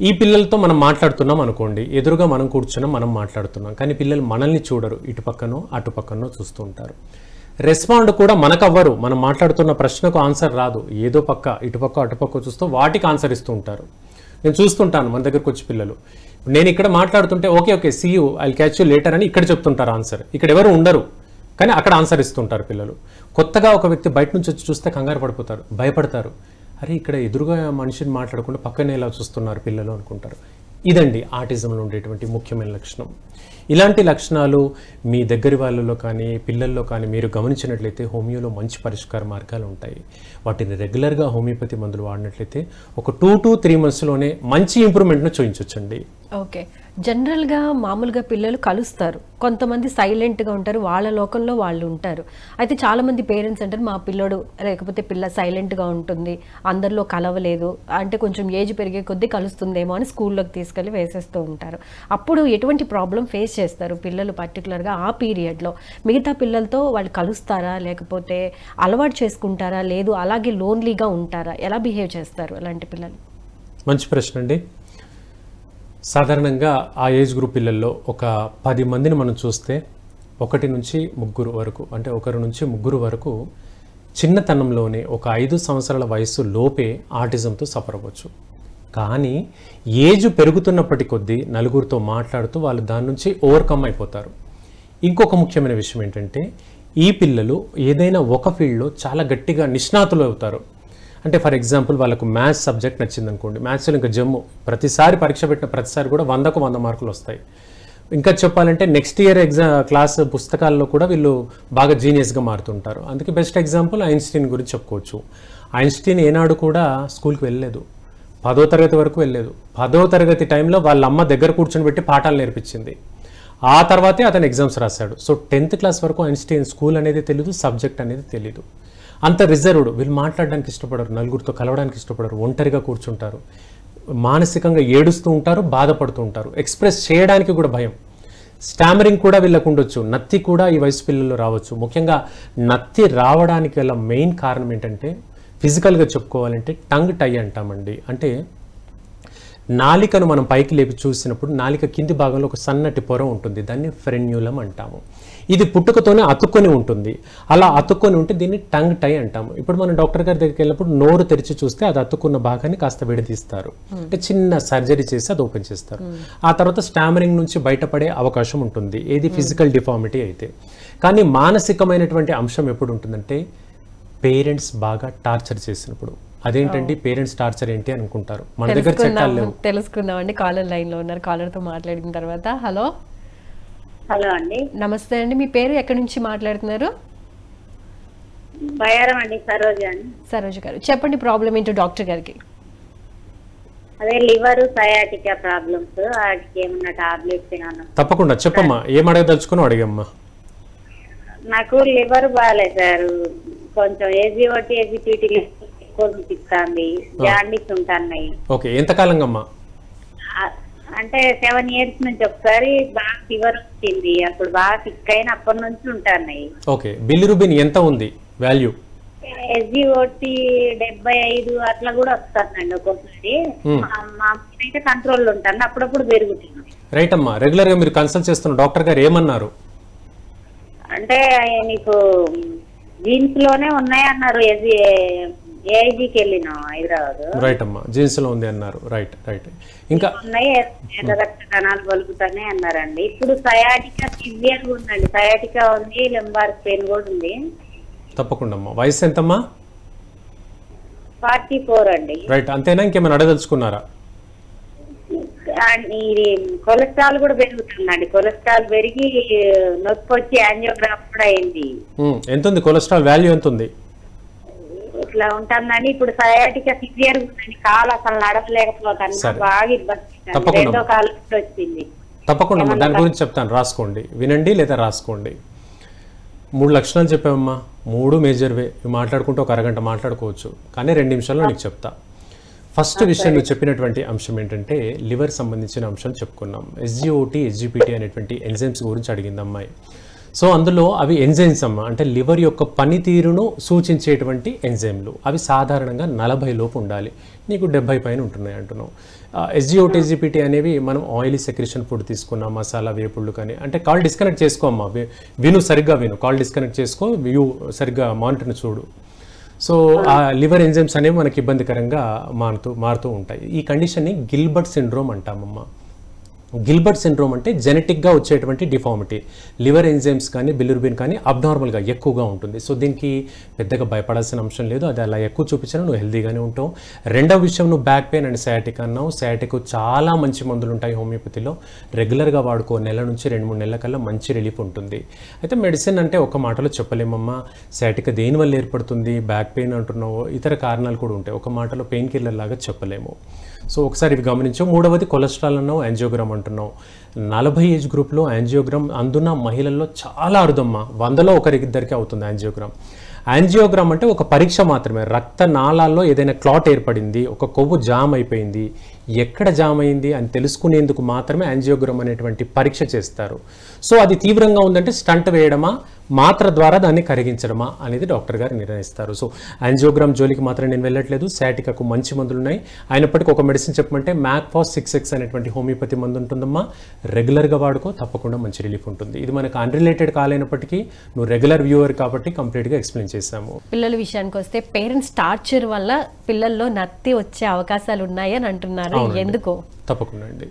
ఈ పిల్లలతో మనం మాట్లాడుతున్నాం అనుకోండి, ఎదురుగా మనం కూర్చున్నాం, మనం మాట్లాడుతున్నాం, కానీ పిల్లలు మనల్ని చూడరు, ఇటు పక్కనో అటు పక్కనో చూస్తూ ఉంటారు. రెస్పాండ్ కూడా మనకవ్వరు. మనం మాట్లాడుతున్న ప్రశ్నకు ఆన్సర్ రాదు, ఏదో పక్క ఇటుపక్క అటుపక్క చూస్తూ వాటికి ఆన్సర్ ఇస్తూ ఉంటారు. నేను చూస్తుంటాను మన దగ్గరకు వచ్చి పిల్లలు, నేను ఇక్కడ మాట్లాడుతుంటే okay see you, I catch you later అని ఇక్కడ చెప్తుంటారు ఆన్సర్. ఇక్కడ ఎవరు ఉండరు కానీ అక్కడ ఆన్సర్ ఇస్తుంటారు పిల్లలు. కొత్తగా ఒక వ్యక్తి బయట నుంచి వచ్చి చూస్తే కంగారు పడిపోతారు, భయపడతారు. అరే ఇక్కడ ఎదురుగా మనిషిని మాట్లాడకుండా పక్కనే ఇలా చూస్తున్నారు పిల్లలు అనుకుంటారు. ఇదండి ఆటిజంలో ఉండేటువంటి ముఖ్యమైన లక్షణం. ఇలాంటి లక్షణాలు మీ దగ్గరి వాళ్ళలో కానీ పిల్లల్లో కానీ మీరు గమనించినట్లయితే హోమియోలో మంచి పరిష్కార మార్గాలు ఉంటాయి. వాటిని రెగ్యులర్గా హోమియోపతి మందులు వాడినట్లయితే ఒక 2 to 3 monthsలోనే మంచి ఇంప్రూవ్మెంట్ను చూపించవచ్చండి.
ఓకే. జనరల్గా మామూలుగా పిల్లలు కలుస్తారు, కొంతమంది సైలెంట్గా ఉంటారు, వాళ్ళ లోకంలో వాళ్ళు ఉంటారు. అయితే చాలామంది పేరెంట్స్ అంటారు మా పిల్లోడు లేకపోతే పిల్ల సైలెంట్గా ఉంటుంది, అందరిలో కలవలేదు, అంటే కొంచెం ఏజ్ పెరిగే కొద్దీ కలుస్తుందేమో అని స్కూల్లోకి తీసుకెళ్ళి వేసేస్తూ ఉంటారు. అప్పుడు ఎటువంటి ప్రాబ్లం ఫేస్ చేస్తారు పిల్లలు పర్టికులర్గా ఆ పీరియడ్లో? మిగతా పిల్లలతో వాళ్ళు కలుస్తారా, లేకపోతే అలవాటు చేసుకుంటారా, లేదు అలాగే లోన్లీగా ఉంటారా, ఎలా బిహేవ్ చేస్తారు అలాంటి పిల్లలు?
మంచి ప్రశ్న అండి. సాధారణంగా ఆ ఏజ్ గ్రూప్ పిల్లల్లో ఒక 10 మందిని మనం చూస్తే 1 నుంచి 3 వరకు, అంటే 1 నుంచి 3 వరకు చిన్నతనంలోనే ఒక 5 సంవత్సరాల వయసు లోపే ఆటిజంతో సఫర్ అవ్వచ్చు. కానీ ఏజ్ పెరుగుతున్నప్పటి కొద్దీ నలుగురితో మాట్లాడుతూ వాళ్ళు దాని నుంచి ఓవర్కమ్ అయిపోతారు. ఇంకొక ముఖ్యమైన విషయం ఏంటంటే, ఈ పిల్లలు ఏదైనా ఒక ఫీల్డ్లో చాలా గట్టిగా నిష్ణాతులు అవుతారు. అంటే ఫర్ ఎగ్జాంపుల్ వాళ్ళకు మ్యాథ్స్ సబ్జెక్ట్ నచ్చింది అనుకోండి, మ్యాథ్స్లో ఇంకా జమ్ము, ప్రతిసారి పరీక్ష పెట్టిన ప్రతిసారి కూడా 100కు 100 మార్కులు వస్తాయి. ఇంకా చెప్పాలంటే నెక్స్ట్ ఇయర్ క్లాస్ పుస్తకాల్లో కూడా వీళ్ళు బాగా జీనియస్గా మారుతుంటారు. అందుకే బెస్ట్ ఎగ్జాంపుల్ ఐన్స్టీన్ గురించి చెప్పుకోవచ్చు. ఐన్స్టీన్ ఏనాడు కూడా స్కూల్కి వెళ్ళలేదు, 10వ తరగతి వరకు వెళ్ళలేదు. 10వ తరగతి టైంలో వాళ్ళ అమ్మ దగ్గర కూర్చొని పెట్టి పాఠాలు నేర్పించింది. ఆ తర్వాతే అతను ఎగ్జామ్స్ రాశాడు. సో 10th క్లాస్ వరకు ఐన్స్టీన్ స్కూల్ అనేది తెలియదు, సబ్జెక్ట్ అనేది తెలియదు. అంత రిజర్వ్డ్, వీళ్ళు మాట్లాడడానికి ఇష్టపడరు, నలుగురితో కలవడానికి ఇష్టపడరు, ఒంటరిగా కూర్చుంటారు, మానసికంగా ఏడుస్తూ ఉంటారు, బాధపడుతూ ఉంటారు, ఎక్స్ప్రెస్ చేయడానికి కూడా భయం. స్టామరింగ్ కూడా వీళ్ళకు ఉండొచ్చు, నత్తి కూడా ఈ వయసు పిల్లల్లో రావచ్చు. ముఖ్యంగా నత్తి రావడానికి గల మెయిన్ కారణం ఏంటంటే, ఫిజికల్గా చెప్పుకోవాలంటే టంగ్ టై అంటామండి. అంటే నాలికను మనం పైకి లేపి చూసినప్పుడు నాలిక కింది భాగంలో ఒక సన్నటి పొర ఉంటుంది, దాన్ని ఫ్రెన్యూలం అంటాము. ఇది పుట్టుకతోనే అతుక్కొని ఉంటుంది. అలా అతుక్కొని ఉంటే దీన్ని టంగ్ టై అంటాము. ఇప్పుడు మనం డాక్టర్ గారి దగ్గరికి వెళ్ళినప్పుడు నోరు తెరిచి చూస్తే అది అతుక్కున్న భాగాన్ని కాస్త విడదీస్తారు, అంటే చిన్న సర్జరీ చేసి అది ఓపెన్ చేస్తారు. ఆ తర్వాత స్టామరింగ్ నుంచి బయటపడే అవకాశం ఉంటుంది, ఏది ఫిజికల్ డిఫార్మిటీ అయితే. కానీ మానసికమైనటువంటి అంశం ఎప్పుడు ఉంటుందంటే, పేరెంట్స్ బాగా టార్చర్ చేసినప్పుడు. అదేంటండి పేరెంట్స్ టార్చర్ ఏంటి అనుకుంటారు, మన దగ్గర చట్టాలు లేవు.
తెలుసుకుందామండి. కాలర్ లైన్ లో ఉన్నారు, కాలర్ తో మాట్లాడిన తర్వాత. హలో
హలో అండి.
నమస్తే అండి, మీ పేరు ఎక్కడి నుంచి మాట్లాడుతున్నారు?
బయారం అండి. సరోజ అండి.
సరోజ గారు చెప్పండి, ప్రాబ్లం ఏంటో డాక్టర్ గారికి.
అదే లివర్ సయాటికా ప్రాబ్లమ్స్, వాటికి ఏమన్నా టాబ్లెట్స్ ఏమన్నా?
తప్పకుండా చెప్పమ్మా, ఏం అడగదలుచుకుని అడిగమ్మా.
నాకు లివర్ బాగాలేదు సార్, కొంచెం ఏజీఓటీ ఏజీపీటీ ఎక్కువ చూపిస్తుంది, జాండీస్ ఉంటున్నాయి.
ఓకే, ఎంతకాలంగా అమ్మా?
అంటే 7 years నుంచి ఒకసారి బాగా ఫీవర్ వచ్చింది, అప్పుడు బాగా సిక్ అయిన అప్పటి నుంచి ఉంటున్నాయి.
ఓకే, బిలిరుబిన్ ఎంత ఉంది వాల్యూ?
ఎస్జిఓటి 75 అట్లా కూడా వస్తుందండి ఒక్కొక్కసారి. మా అయితే కంట్రోల్ ఉంటాను, అప్పుడప్పుడు పెరుగుతుంది.
రైట్ అమ్మా, రెగ్యులర్ గా మీరు కన్సల్ట్ చేస్తున్న డాక్టర్ గారు ఏమన్నారు?
అంటే నీకు జీన్స్ లోనే ఉన్నాయి అన్నారు, ఏఐజీకి వెళ్ళినా హైదరాబాద్.
రైట్ అమ్మా, జీన్స్ లో ఉంది అన్నారు. Right right. ఇంకా
ఉన్నాయి, ఎర్ర రక్త కణాలు పలుకుతానే అన్నారండి. ఇప్పుడు సయాటికా సివియర్ ఉందండి, సయాటికా ఉంది, లెంబార్ పెయిన్ కూడా ఉంది.
తప్పకుండా అమ్మా. వయసు ఎంతమ్మా?
44 అండి.
రైట్, అంతేనా? ఇంకేమైనా అడగదలుచుకున్నారా?
ఇది కొలెస్ట్రాల్ కూడా పెరుగుతుందండి. కొలెస్ట్రాల్ పెరిగి నొప్పి వచ్చి యాంజియోగ్రామ్ కూడా అయింది.
ఎంత ఉంది కొలెస్ట్రాల్ వాల్యూ ఎంత ఉంది?
ఇట్లా ఉంటుందండి. ఇప్పుడు సయాటికా సివియర్ ఉందండి. కాలు అసలు నడవలేకపోతాను, బాగా ఇబ్బంది. రెండో కాలు వచ్చింది.
తప్పకుండా దాని గురించి చెప్తాను, రాసుకోండి, వినండి లేదా రాసుకోండి. 3 లక్షణాలు చెప్పామమ్మా, 3 మేజర్వే. మాట్లాడుకుంటూ ఒక అరగంట మాట్లాడుకోవచ్చు, కానీ 2 నిమిషాల్లో నీకు చెప్తా. ఫస్ట్ విషయం నువ్వు చెప్పినటువంటి అంశం ఏంటంటే లివర్ సంబంధించిన అంశం చెప్పుకున్నాం. ఎస్జిఓటి ఎస్జిపిటి అనేటువంటి ఎంజైమ్స్ గురించి అడిగింది అమ్మాయి. సో అందులో అవి ఎంజైమ్స్ అమ్మ, అంటే లివర్ యొక్క పనితీరును సూచించేటువంటి ఎంజైమ్లు. అవి సాధారణంగా 40 లోపు ఉండాలి. నీకు 70 పైన ఉంటున్నాయి అంటున్నావు. ఎస్జిఓటి ఎస్జిపిటి అనేవి మనం ఆయిలీ సెక్రేషన్ ఫుడ్ తీసుకున్నాం, మసాలా వేపుళ్ళు కానీ. అంటే కాల్ డిస్కనెక్ట్ చేసుకో అమ్మా, విను సరిగ్గా విను, కాల్ డిస్కనెక్ట్ చేసుకో, వ్యూ సరిగ్గా మానిటర్ని చూడు. సో ఆ లివర్ ఎంజైమ్స్ అనేవి మనకి ఇబ్బందికరంగా మారుతూ ఉంటాయి. ఈ కండిషన్ని గిల్బర్ట్ సిండ్రోమ్ అంటామమ్మా. గిల్బర్ట్ సిండ్రోమ్ అంటే జెనెటిక్గా వచ్చేటువంటి డిఫార్మిటీ. లివర్ ఎంజైమ్స్ కానీ బిలిరుబిన్ కానీ అబ్నార్మల్గా ఎక్కువగా ఉంటుంది. సో దీనికి పెద్దగా భయపడాల్సిన అంశం లేదు. అది అలా ఎక్కువ చూపించినా నువ్వు హెల్తీగానే ఉంటావు. రెండవ విషయం, నువ్వు బ్యాక్ పెయిన్ అండ్ సయాటిక్ అన్నావు. సయాటిక్ చాలా మంచి మందులు ఉంటాయి హోమియోపతిలో, రెగ్యులర్గా వాడుకో. నెల నుంచి 2-3 నెలల కల్లా మంచి రిలీఫ్ ఉంటుంది. అయితే మెడిసిన్ అంటే ఒక మాటలో చెప్పలేమమ్మా. సయాటిక్ దేనివల్ల ఏర్పడుతుంది, బ్యాక్ పెయిన్ అంటున్నావు, ఇతర కారణాలు కూడా ఉంటాయి. ఒక మాటలో పెయిన్ కిల్లర్ లాగా చెప్పలేము. సో ఒకసారి ఇవి గమనించు. మూడవది కొలెస్ట్రాల్ అన్నావు, యాంజియోగ్రామ్ అంటున్నావు. 40 ఏజ్ గ్రూప్లో యాంజియోగ్రామ్ అందున మహిళల్లో చాలా అరుదమ్మా, 100లో ఒకరిద్దరికి అవుతుంది యాంజియోగ్రామ్. యాంజియోగ్రామ్ అంటే ఒక పరీక్ష మాత్రమే. రక్త నాళాల్లో ఏదైనా క్లాట్ ఏర్పడింది, ఒక కొవ్వు జామ్ అయిపోయింది, ఎక్కడ జామ్ అయింది అని తెలుసుకునేందుకు మాత్రమే యాంజియోగ్రామ్ అనేటువంటి పరీక్ష చేస్తారు. సో అది తీవ్రంగా ఉందంటే స్టంట్ వేయడమా, మాత్ర ద్వారా దాన్ని కరిగించడమా అనేది డాక్టర్ గారు నిర్ణయిస్తారు. సో యాంజియోగ్రామ్ జోలికి మాత్రం నేను వెళ్ళట్లేదు. సయాటికాకు మంచి మందులు ఉన్నాయి. అయినప్పటికీ ఒక మెడిసిన్ చెప్పమంటే మ్యాక్ఫాస్ 6X అనేటువంటి హోమియోపతి మందు ఉంటుందమ్మా. రెగ్యులర్గా వాడుకో, తప్పకుండా మంచి రిలీఫ్ ఉంటుంది. ఇది మనకు అన్రిలేటెడ్ కాలేనప్పటికీ నువ్వు రెగ్యులర్ వ్యూవర్ కాబట్టి కంప్లీట్గా ఎక్స్ప్లెయిన్ చేశాము.
పిల్లల విషయానికి వస్తే పేరెంట్స్ టార్చర్ వల్ల పిల్లల్లో నత్తి వచ్చే అవకాశాలు ఉన్నాయని అంటున్నారు. ఎందుకు?
తప్పకుండా అండి.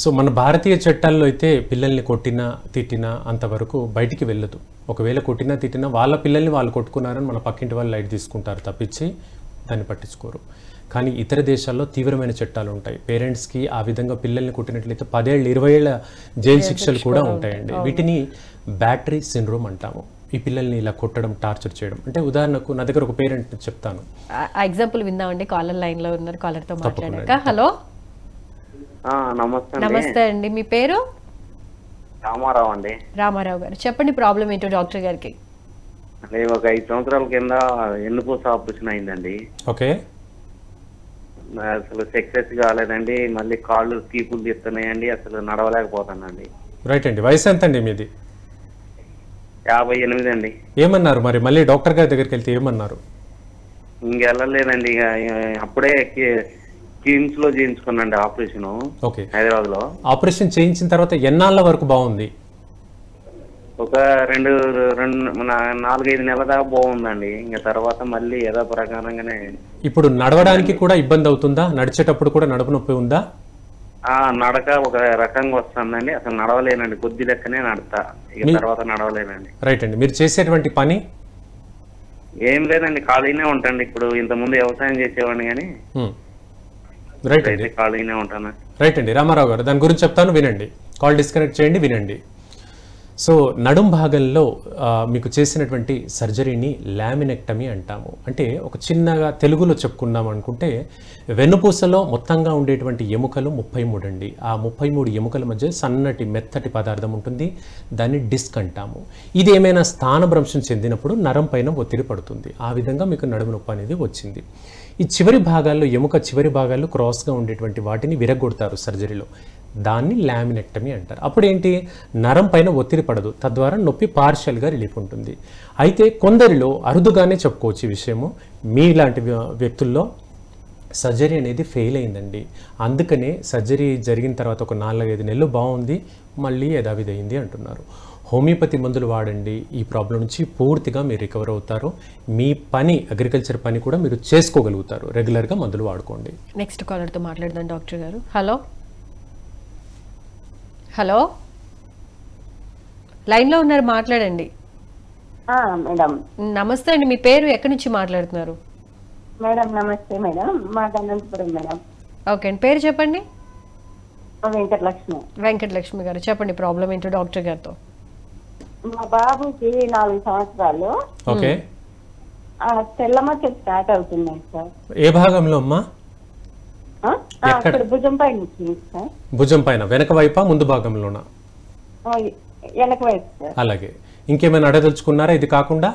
సో మన భారతీయ చట్టాల్లో అయితే పిల్లల్ని కొట్టినా తిట్టినా అంతవరకు బయటికి వెళ్ళదు. ఒకవేళ కొట్టినా తిట్టినా వాళ్ళ పిల్లల్ని వాళ్ళు కొట్టుకున్నారని మన పక్కింటి వాళ్ళు లైట్ తీసుకుంటారు తప్పించి దాన్ని పట్టించుకోరు. కానీ ఇతర దేశాల్లో తీవ్రమైన చట్టాలు ఉంటాయి. పేరెంట్స్కి ఆ విధంగా పిల్లల్ని కొట్టినట్లయితే 10 ఏళ్ళు 20 ఏళ్ళ జైలు శిక్షలు కూడా ఉంటాయండి. వీటిని బ్యాటరీ సిండ్రోమ్ అంటాము. ఈ పిల్లల్ని ఇలా కొట్టడం, టార్చర్ చేయడం. అంటే ఉదాహరణకు నా దగ్గర ఒక పేరెంట్ చెప్తాను,
ఎగ్జాంపుల్ విందామండి. కాలర్ లైన్ లో ఉన్నారు, కాలర్ తో మాట్లాడాక. హలో, నమస్తే అండి, మీ పేరు?
రామారావు అండి.
రామారావు గారు, చెప్పండి ప్రాబ్లం ఏంటో డాక్టర్ గారికి.
అదే ఒక 5 సంవత్సరాల కింద ఎన్నుపూస ఆపరేషన్ అయిందండి.
ఓకే.
అసలు సక్సెస్ కాలేదండి. మళ్ళీ కాళ్ళు తీపులు తీస్తున్నాయండి, అసలు నడవలేకపోతానండి.
రైట్ అండి. వయసు ఎంత అండి మీది?
58 అండి.
ఏమన్నారు మరి? మళ్ళీ డాక్టర్ గారి దగ్గరికి వెళ్తే ఏమన్నారు?
ఇంకెళ్ళలేదండి. అప్పుడే కిమ్స్ లో చేయించుకున్నాండి ఆపరేషన్.
ఓకే.
హైదరాబాద్ లో
ఆపరేషన్ చేయించిన తర్వాత ఎన్నాళ్ళ వరకు బాగుంది?
ఒక 4-5 నెలల దాకా బాగుందండి. ఇంకా తర్వాత మళ్ళీ ఏదో ప్రకారంగానే.
ఇప్పుడు నడవడానికి కూడా ఇబ్బంది అవుతుందా? నడిచేటప్పుడు కూడా నడుపు నొప్పి ఉందా?
నడక ఒక రకంగా వస్తుందండి. అసలు నడవలేనండి, కొద్ది లెక్కనే నడతా, ఇక తర్వాత నడవలేనండి.
రైట్ అండి. మీరు చేసేటువంటి పని
ఏం లేదండి, ఖాళీనే ఉంటాండి. ఇప్పుడు ఇంతకుముందు వ్యవసాయం చేసేవాడిని కానీ
రైట్ అండి,
ఖాళీనే ఉంటాను.
రైట్ అండి. రామారావు గారు, దాని గురించి చెప్తాను, వినండి. కాల్ డిస్కనెక్ట్ చేయండి, వినండి. సో నడుం భాగంలో మీకు చేసినటువంటి సర్జరీని లామినెక్టమీ అంటాము. అంటే ఒక చిన్నగా తెలుగులో చెప్పుకున్నాం అనుకుంటే, వెన్నుపూసలో మొత్తంగా ఉండేటువంటి ఎముకలు 33 అండి. ఆ 33 ఎముకల మధ్య సన్నటి మెత్తటి పదార్థం ఉంటుంది, దాన్ని డిస్క్ అంటాము. ఇది ఏమైనా స్థానభ్రంశం చెందినప్పుడు నరం పైన ఒత్తిడి పడుతుంది. ఆ విధంగా మీకు నడుము నొప్పి అనేది వచ్చింది. ఈ చివరి భాగాల్లో, ఎముక చివరి భాగాల్లో క్రాస్గా ఉండేటువంటి వాటిని విరగొడతారు సర్జరీలో. దాన్ని లామినెక్టమీ అంటారు. అప్పుడు ఏంటి, నరం పైన ఒత్తిడి పడదు, తద్వారా నొప్పి పార్షియల్గా రిలీఫ్ ఉంటుంది. అయితే కొందరిలో అరుదుగానే చెప్పుకోవచ్చు ఈ విషయము. మీలాంటి వ్యక్తుల్లో సర్జరీ అనేది ఫెయిల్ అయిందండి. అందుకనే సర్జరీ జరిగిన తర్వాత ఒక 4-5 నెలలు బాగుంది, మళ్ళీ యథావిధి అంటున్నారు. హోమియోపతి మందులు వాడండి, ఈ ప్రాబ్లం నుంచి పూర్తిగా మీరు రికవర్ అవుతారు. మీ పని, అగ్రికల్చర్ పని కూడా మీరు చేసుకోగలుగుతారు. రెగ్యులర్గా మందులు వాడుకోండి.
నెక్స్ట్ కాలర్తో మాట్లాడదాం డాక్టర్ గారు. హలో హలో, లైన్లో ఉన్నారు, మాట్లాడండి.
మేడం
నమస్తే అండి, మీ పేరు, ఎక్కడి నుంచి మాట్లాడుతున్నారు?
మేడం నమస్తే మేడం, మా అనంతపురం మేడం.
ఓకే అండి, పేరు చెప్పండి.
వెంకటలక్ష్మి.
వెంకటలక్ష్మి గారు చెప్పండి ప్రాబ్లం ఏంటో డాక్టర్ గారితో.
మా బాబుకి 4 సంవత్సరాలు.
ఓకే.
తెల్ల మచ్చలు స్టార్ట్ అవుతున్నాయి సార్.
ఏ భాగంలో అమ్మా?
అక్కడ భుజం పైన వచ్చింది సార్.
భుజం పైన వెనక వైపా ముందు భాగంలోనా?
వెనక వైపు సార్.
అలాగే. ఇంకేమైనా అడగదలుచుకున్నారా ఇది కాకుండా?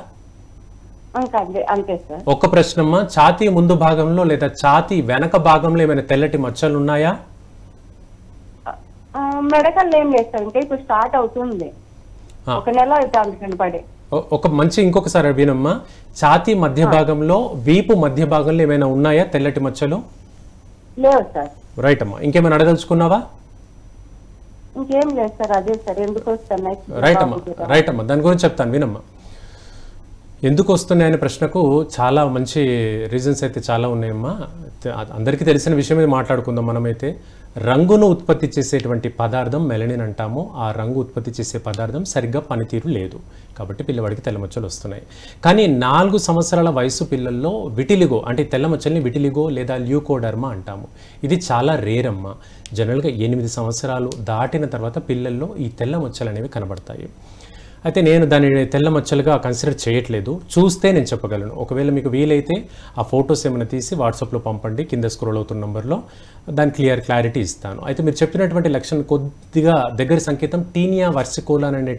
అంతే సార్.
ఒక్క ప్రశ్నమ్మా, ఛాతీ ముందు భాగంలో లేదా ఛాతీ వెనక భాగంలో ఏమైనా తెల్లటి మచ్చలు ఉన్నాయా?
మెడకల్ ఏం లేదు సార్, ఇంకా ఇప్పుడు స్టార్ట్ అవుతుంది. ఒక నెల అవుతుంది కనపడి.
ఇంకొకసారి వినమ్మా, ఛాతీ మధ్య భాగంలో వీపు మధ్య భాగంలో ఏమైనా ఉన్నాయా తెల్లటి మచ్చలు?
లేదు సార్.
రైట్ అమ్మా. ఇంకేమైనా అడగదలుచుకున్నావా?
ఇంకేం లేదు సార్, అదే సార్ ఎందుకు వస్తున్నాయి.
రైట్ అమ్మా, దాని గురించి చెప్తాను వినమ్మా. ఎందుకు వస్తున్నాయనే ప్రశ్నకు చాలా మంచి రీజన్స్ అయితే చాలా ఉన్నాయమ్మా. అందరికీ తెలిసిన విషయమే మాట్లాడుకుందాం మనమైతే. రంగును ఉత్పత్తి చేసేటువంటి పదార్థం మెలనిన్ అంటాము. ఆ రంగు ఉత్పత్తి చేసే పదార్థం సరిగ్గా పనితీరు లేదు, కాబట్టి పిల్లవాడికి తెల్లమచ్చలు వస్తున్నాయి. కానీ 4 సంవత్సరాల వయసు పిల్లల్లో విటిలిగో అంటే తెల్లమచ్చల్ని విటిలిగో లేదా ల్యూకోడర్మా అంటాము. ఇది చాలా రేర్ అమ్మా. జనరల్గా 8 సంవత్సరాలు దాటిన తర్వాత పిల్లల్లో ఈ తెల్లమచ్చలు అనేవి కనబడతాయి. అయితే నేను దానిని తెల్ల మచ్చలుగా కన్సిడర్ చేయట్లేదు, చూస్తే నేను చెప్పగలను. ఒకవేళ మీకు వీలైతే ఆ ఫొటోస్ ఏమైనా తీసి వాట్సాప్లో పంపండి, కింద స్క్రోల్ అవుతున్న నెంబర్లో దాని క్లారిటీ ఇస్తాను. అయితే మీరు చెప్పినటువంటి లక్షణం కొద్దిగా దగ్గర సంకేతం టీనియా వర్సికోలా అనే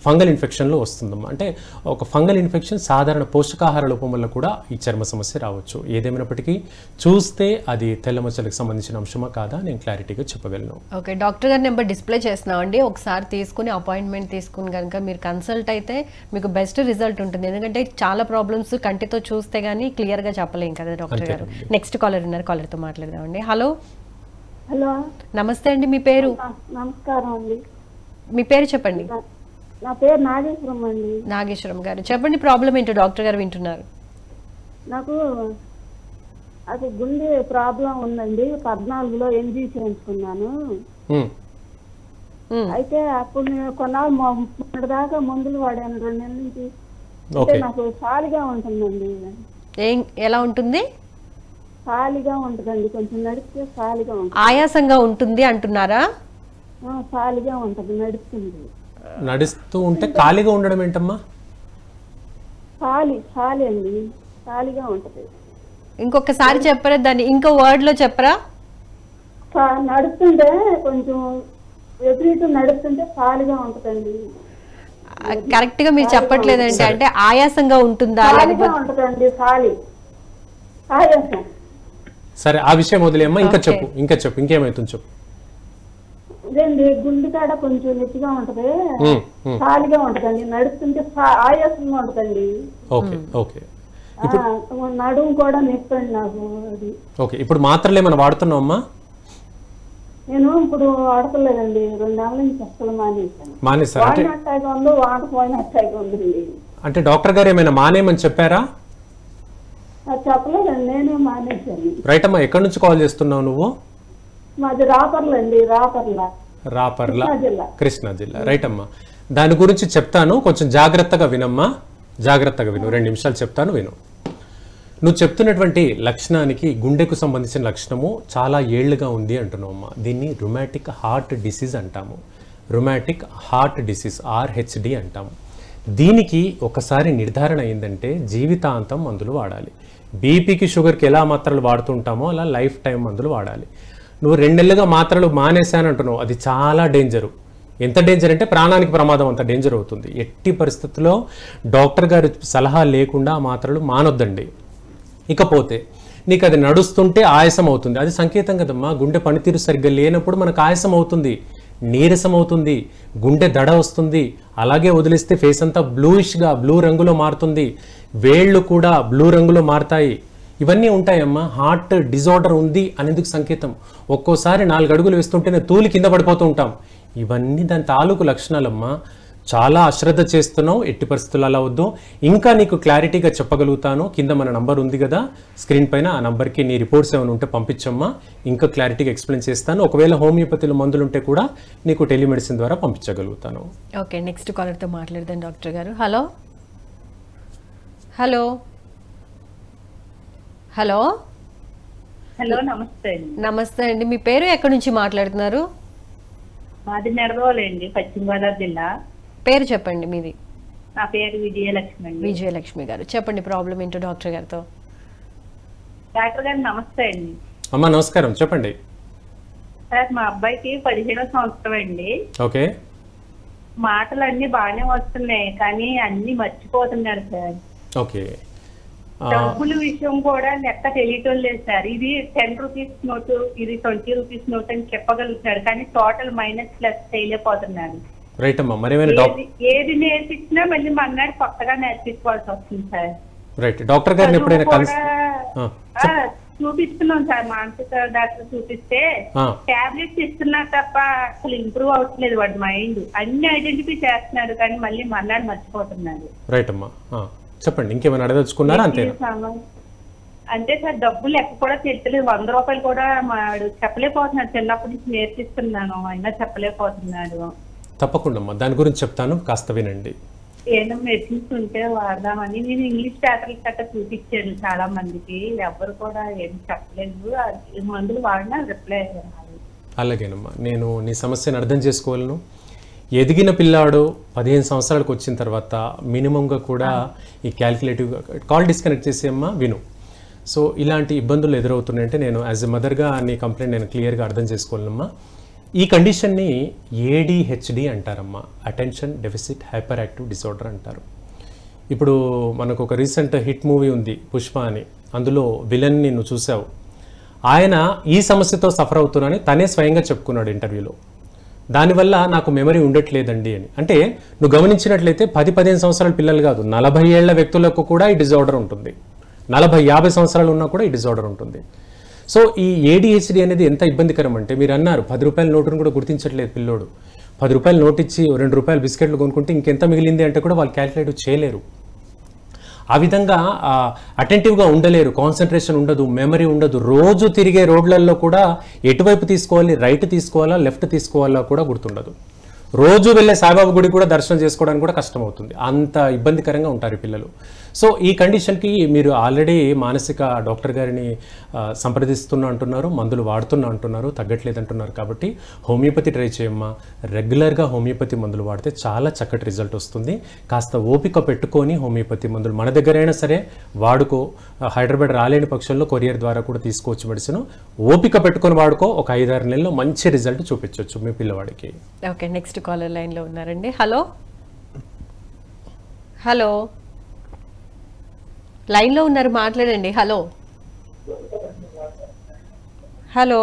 ఫంగల్ ఇన్ఫెక్షన్లో వస్తుందమ్మా. అంటే ఒక ఫంగల్ ఇన్ఫెక్షన్ సాధారణ పోషకాహార లోపం వల్ల కూడా ఈ చర్మ సమస్య రావచ్చు. ఏదేమైనప్పటికీ చూస్తే అది తెల్ల మచ్చలకు సంబంధించిన అంశమా కాదా నేను క్లారిటీగా చెప్పగలను.
ఓకే, డాక్టర్ గారి నెంబర్ డిస్ప్లే చేస్తున్నామండి. ఒకసారి తీసుకుని అపాయింట్మెంట్ తీసుకుని కనుక మీరు కన్సల్ట్ అయితే మీకు బెస్ట్ రిజల్ట్ ఉంటుంది. ఎందుకంటే చాలా ప్రాబ్లమ్స్ కంటితో చూస్తే గానీ క్లియర్ గా చెప్పలేం కదా డాక్టర్ గారు. నెక్స్ట్ కాలర్ ఉన్నారు, కాలర్ తో మాట్లాడదామండి. హలో.
హలో,
నమస్తే అండి, మీ పేరు?
నమస్కారం అండి.
మీ పేరు చెప్పండి.
నా పేరు నాగేశ్వరం అండి.
నాగేశ్వరం గారు చెప్పండి ప్రాబ్లం ఏంటో, డాక్టర్ గారు వింటున్నారు.
నాకు అది గుండె ప్రాబ్లం ఉందండి. 14లో ఎంజీ చేయించుకున్నాను. అయితే అప్పుడు నేను కొన్నాళ్ళు దాకా మందులు వాడాను, 2 నెలల నుంచి. అంటే నాకు ఖాళీగా ఉంటుందండి.
ఎలా ఉంటుంది?
ఖాళీగా ఉంటుందండి, కొంచెం నడిస్తే ఖాళీగా ఉంటుంది.
ఆయాసంగా ఉంటుంది అంటున్నారా?
ఖాళీగా ఉంటుంది, నడుస్తుంది.
నడుస్తూ ఉంటే ఖాళీగా ఉండడం ఏంటమ్మా?
ఖాళీ అండి, ఖాళీగా ఉంటుంది.
ఇంకొకసారి చెప్పరా, దాన్ని ఇంకో వర్డ్ లో చెప్పరా?
నడుస్తుంటే కొంచెం ఎదురు నడుస్తుంటే ఖాళీగా ఉంటుందండి.
కరెక్ట్ గా మీరు చెప్పట్లేదండి. అంటే ఆయాసంగా ఉంటుందా?
ఉంటుందండి, ఆయాసం.
సరే, ఆ విషయం వదిలేమ్మా. ఇంకా చెప్పు ఇంకేమైతుంది చెప్పు.
ఇదండి గుండె కాడ కొంచెం నెత్తిగా ఉంటది, ఖాళీగా ఉంటదండి. నడుస్తుంటే ఆయాసంగా ఉంటదండి. నడుము కూడా నొప్పండి నాకు. అది
ఓకే. ఇప్పుడు మాత్రలు ఏమైనా వాడుతున్నావమ్మా?
నేను ఇప్పుడు వాడతలేదండి, 2 నెలల నుంచి అసలు మానేశాను. వాడకపోయినట్టాగా ఉంది.
అంటే డాక్టర్ గారు ఏమైనా మానేయమని చెప్పారా?
చెప్పలేదండి, నేనే మానేశాను.
రైట్ అమ్మా. ఎక్కడి నుంచి కాల్ చేస్తున్నావు నువ్వు?
మాది రాపర్ల అండి.
రాపర్ల, కృష్ణా జిల్లా. రైట్ అమ్మా, దాని గురించి చెప్తాను, కొంచెం జాగ్రత్తగా వినమ్మా. జాగ్రత్తగా విను, 2 నిమిషాలు చెప్తాను విను. నువ్వు చెప్తున్నటువంటి లక్షణానికి గుండెకు సంబంధించిన లక్షణము చాలా ఏళ్లుగా ఉంది అంటున్నావు అమ్మా. దీన్ని రుమాటిక్ హార్ట్ డిసీజ్ అంటాము. రుమాటిక్ హార్ట్ డిసీజ్, RHD అంటాము. దీనికి ఒకసారి నిర్ధారణ అయిందంటే జీవితాంతం మందులు వాడాలి. బీపీకి, షుగర్కి ఎలా మాత్రలు వాడుతుంటామో అలా లైఫ్ టైం మందులు వాడాలి. నువ్వు 2 నెలలుగా మాత్రలు మానేశానంటున్నావు, అది చాలా డేంజరు. ఎంత డేంజర్ అంటే ప్రాణానికి ప్రమాదం, అంత డేంజర్ అవుతుంది. ఎట్టి పరిస్థితుల్లో డాక్టర్ గారి సలహా లేకుండా మాత్రలు మానొద్దండి. ఇకపోతే నీకు అది నడుస్తుంటే ఆయాసం అవుతుంది, అది సంకేతం కదమ్మా. గుండె పనితీరు సరిగ్గా లేనప్పుడు మనకు ఆయాసం అవుతుంది, నీరసం అవుతుంది, గుండె దడ వస్తుంది. అలాగే వదిలిస్తే ఫేస్ అంతా బ్లూయిష్గా, బ్లూ రంగులో మారుతుంది, వేళ్ళు కూడా బ్లూ రంగులో మారుతాయి. ఇవన్నీ ఉంటాయమ్మా. హార్ట్ డిజార్డర్ ఉంది అనేందుకు సంకేతం. ఒక్కోసారి 4 అడుగులు వేస్తుంటేనే తూలి కింద పడిపోతూ ఉంటాం. ఇవన్నీ దాని తాలూకు లక్షణాలమ్మా. చాలా అశ్రద్ధ చేస్తున్నావు, ఎట్టి పరిస్థితులు అలా వద్దు. ఇంకా నీకు క్లారిటీగా చెప్పగలుగుతాను. కింద మన నంబర్ ఉంది కదా స్క్రీన్ పైన, ఆ నంబర్కి నీ రిపోర్ట్స్ ఏమైనా ఉంటే పంపించమ్మా. ఇంకా క్లారిటీగా ఎక్స్ప్లెయిన్ చేస్తాను. ఒకవేళ హోమియోపతిలో మందులు ఉంటే కూడా నీకు టెలిమెడిసిన్ ద్వారా పంపించగలుగుతాను.
ఓకే, నెక్స్ట్ కాలర్తో మాట్లాడదాం డాక్టర్ గారు. హలో హలో హలో
హలో నమస్తే అండి.
నమస్తే అండి, మీ పేరు ఎక్కడి నుంచి మాట్లాడుతున్నారు?
మాది నెడదోలండి, పశ్చిమ గోదావరి జిల్లా.
పేరు చెప్పండి మీది.
నా పేరు విజయలక్ష్మి అండి.
విజయలక్ష్మి గారు, చెప్పండి ప్రాబ్లం ఏంటో డాక్టర్ గారితో.
డాక్టర్ గారు నమస్తే అండి.
అమ్మా నమస్కారం, చెప్పండి.
సార్ మా అబ్బాయికి 17వ సంవత్సరం అండి.
ఓకే.
మాటలు అన్ని బాగానే వస్తున్నాయి కానీ అన్ని మర్చిపోతున్నారు సార్.
ఓకే.
డబ్బుల విషయం కూడా లెక్క తెలియటం లేదు సార్. ఇది 10 రూపీస్ నోటు, ఇది 20 రూపీస్ నోట్ అని చెప్పగలుగుతాడు కానీ టోటల్ మైనస్ ప్లస్ చేయలేకపోతున్నాడు.
రైట్ అమ్మా. మరి
ఏది నేర్పించినా మళ్ళీ మన్నాడు కొత్తగా నేర్పించుకోవాల్సి వస్తుంది సార్.
రైట్. డాక్టర్ గారిని ఎప్పుడైనా
చూపిస్తున్నాం సార్, మానసిక డాక్టర్ చూపిస్తే టాబ్లెట్స్ ఇస్తున్నారు తప్ప అసలు ఇంప్రూవ్ అవుతలేదు వాడి మైండ్. అన్ని ఐడెంటిఫై చేస్తున్నాడు కానీ మళ్ళీ మన్నాడు మర్చిపోతున్నాడు.
రైట్ అమ్మా, చెప్పండి. ఇంకేమైనా అడగదలుచుకున్నారా? అంతే
అంటే సార్ డబ్బులు లెక్క కూడా తెలియలేదు. 100 రూపాయలు కూడా వాడు చెప్పలేకపోతున్నాడు. చిన్నప్పటి నుంచి నేర్పిస్తున్నాను అయినా చెప్పలేకపోతున్నాడు.
తప్పకుండా అమ్మా, దాని గురించి చెప్తాను, కాస్త వినండి.
ఏదో మెడిసిన్స్ ఉంటే వాడదామని నేను ఇంగ్లీష్ పేపర్లు గట్రా చూపించాను చాలా మందికి, ఎవరు కూడా ఏం చెప్పలేదు. మందులు వాడినా రిప్లై అయ్యారు.
అలాగేనమ్మా, నేను నీ సమస్యను అర్థం చేసుకోవాలను. ఎదిగిన పిల్లాడు 15 సంవత్సరాలకు వచ్చిన తర్వాత మినిమంగా కూడా ఈ క్యాల్కులేటివ్ కాల్ డిస్కనెక్ట్ చేసేమ్మా విను. సో ఇలాంటి ఇబ్బందులు ఎదురవుతున్నాయంటే నేను యాజ్ ఎ మదర్గా నీ కంప్లైంట్ నేను క్లియర్గా అర్థం చేసుకోవాలమ్మా. ఈ కండిషన్ని ADHD అంటారమ్మా, attention deficit hyperactive disorder అంటారు. ఇప్పుడు మనకు ఒక రీసెంట్ హిట్ మూవీ ఉంది పుష్ప అని, అందులో విలన్ని నువ్వు చూసావు. ఆయన ఈ సమస్యతో సఫర్ అవుతున్నానని తనే స్వయంగా చెప్పుకున్నాడు ఇంటర్వ్యూలో. దానివల్ల నాకు మెమరీ ఉండట్లేదండి అని. అంటే నువ్వు గమనించినట్లయితే 10-15 సంవత్సరాల పిల్లలు కాదు, 40 ఏళ్ల వ్యక్తులకు కూడా ఈ డిజార్డర్ ఉంటుంది. 40-50 సంవత్సరాలు ఉన్నా కూడా ఈ డిజార్డర్ ఉంటుంది. సో ఈ ADHD అనేది ఎంత ఇబ్బందికరం అంటే, మీరు అన్నారు 10 రూపాయల నోటును కూడా గుర్తించట్లేదు పిల్లోడు. 10 రూపాయల నోట్ ఇచ్చి 2 రూపాయల బిస్కెట్లు కొనుక్కుంటే ఇంకెంత మిగిలింది అంటే కూడా వాళ్ళు క్యాల్కులేట్ చేయలేరు. ఆ విధంగా అటెంటివ్గా ఉండలేరు, కాన్సన్ట్రేషన్ ఉండదు, మెమరీ ఉండదు. రోజు తిరిగే రోడ్లలో కూడా ఎటువైపు తీసుకోవాలి, రైట్ తీసుకోవాలా లెఫ్ట్ తీసుకోవాలా కూడా గుర్తుండదు. రోజు వెళ్ళే సాయిబాబా గుడి కూడా దర్శనం చేసుకోవడానికి కూడా కష్టం అవుతుంది. అంత ఇబ్బందికరంగా ఉంటారు పిల్లలు. సో ఈ కండిషన్కి మీరు ఆల్రెడీ మానసిక డాక్టర్ గారిని సంప్రదిస్తున్నా అంటున్నారు, మందులు వాడుతున్నా అంటున్నారు, తగ్గట్లేదు అంటున్నారు. కాబట్టి హోమియోపతి ట్రై చేయమ్మా. రెగ్యులర్గా హోమియోపతి మందులు వాడితే చాలా చక్కటి రిజల్ట్ వస్తుంది. కాస్త ఓపిక పెట్టుకొని హోమియోపతి మందులు మన దగ్గరైనా సరే వాడుకో. హైదరాబాద్ రాలేని పక్షంలో కొరియర్ ద్వారా కూడా తీసుకోవచ్చు మెడిసిన్. ఓపిక పెట్టుకొని వాడుకో. ఒక 5-6 నెలల్లో మంచి రిజల్ట్ చూపించవచ్చు మీ పిల్లవాడికి.
ఓకే, నెక్స్ట్ కాలర్ లైన్లో ఉన్నారండి. హలో హలో, లైన్లో ఉన్నారు, మాట్లాడండి. హలో హలో,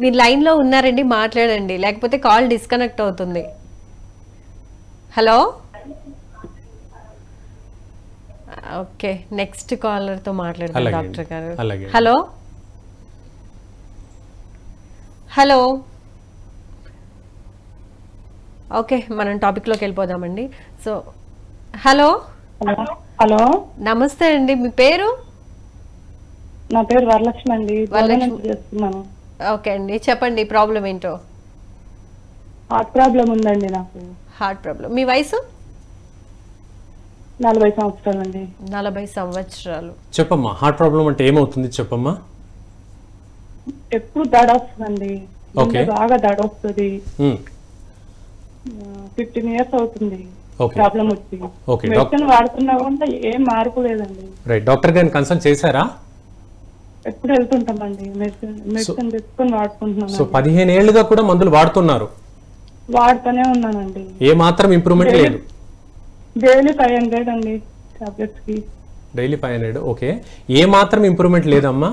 మీరు లైన్లో ఉన్నారండి, మాట్లాడండి, లేకపోతే కాల్ డిస్కనెక్ట్ అవుతుంది. హలో, ఓకే, నెక్స్ట్ కాలర్తో మాట్లాడతారు డాక్టర్ గారు. హలో హలో, ఓకే, మనం టాపిక్లోకి వెళ్ళిపోదామండి. సో హలో
హలో,
నమస్తే అండి, మీ పేరు?
నా పేరు వరలక్ష్మి అండి. చేస్తున్నాను.
ఓకే అండి, చెప్పండి ప్రాబ్లం ఏంటో.
హార్ట్ ప్రాబ్లం ఉందండి నాకు.
Heart problem. మీ వయసు?
40 సంవత్సరాలు అండి.
40 సంవత్సరాలు.
చెప్పమ్మా, హార్ట్ ప్రాబ్లం అంటే ఏమవుతుంది చెప్పమ్మా.
ఎప్పుడు దడ వస్తుందండి, బాగా దడ వస్తుంది. 15 years అవుతుంది ప్రాబ్లం వచ్చి. మెడిసిన్ వాడుతున్నా కూడా ఏం మార్పు లేదండి.
రైట్, డాక్టర్ గారిని కన్సల్ట్ చేశారా?
ఎప్పుడు వెళ్తుంటామండి, మెడిసిన్ తెచ్చుకొని వాడుకుంటున్నాం.
సో 15 ఏళ్ళుగా కూడా మందులు వాడుతున్నారు?
వాడుతూనే ఉన్నానండి.
ఏ మాత్రం ఇంప్రూవ్మెంట్ లేదు?
డైలీ 500 అండి టాబ్లెట్స్ కి.
డైలీ 500. ఓకే, ఏ మాత్రం ఇంప్రూవ్మెంట్ లేదమ్మా?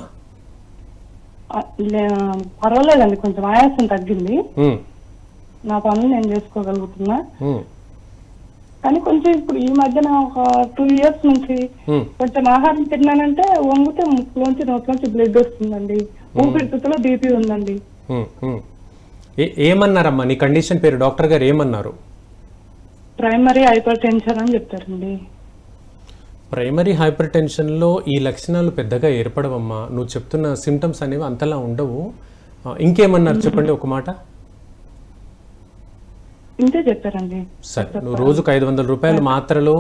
పర్వాలేదండి, కొంచెం ఆయాసం తగ్గింది. నా పనులు నేను చేసుకోగలుగుతున్నా. కానీ కొంచెం ఇప్పుడు ఈ మధ్యన ఒక 2 years నుంచి కొంచెం ఆహారం తిన్నానంటే వంగితే ముక్కులోంచి నోట్లోంచి బ్లడ్ వస్తుందండి. ఊపిరితిత్తులో BP ఉందండి.
ఏమన్నారమ్మా నీ కండిషన్ పేరు? డాక్టర్ గారు ఏమన్నారు?
ప్రైమరీ హైపర్ టెన్షన్ అని చెప్తారండి.
ప్రైమరీ హైపర్ టెన్షన్లో ఈ లక్షణాలు పెద్దగా ఏర్పడవమ్మా. నువ్వు చెప్తున్న సిమ్టమ్స్ అనేవి అంతలా ఉండవు. ఇంకేమన్నారు చెప్పండి ఒక మాట.
ఇంతే చెప్పారండి.
సరే, నువ్వు రోజుకు 500 రూపాయల మాత్రలు,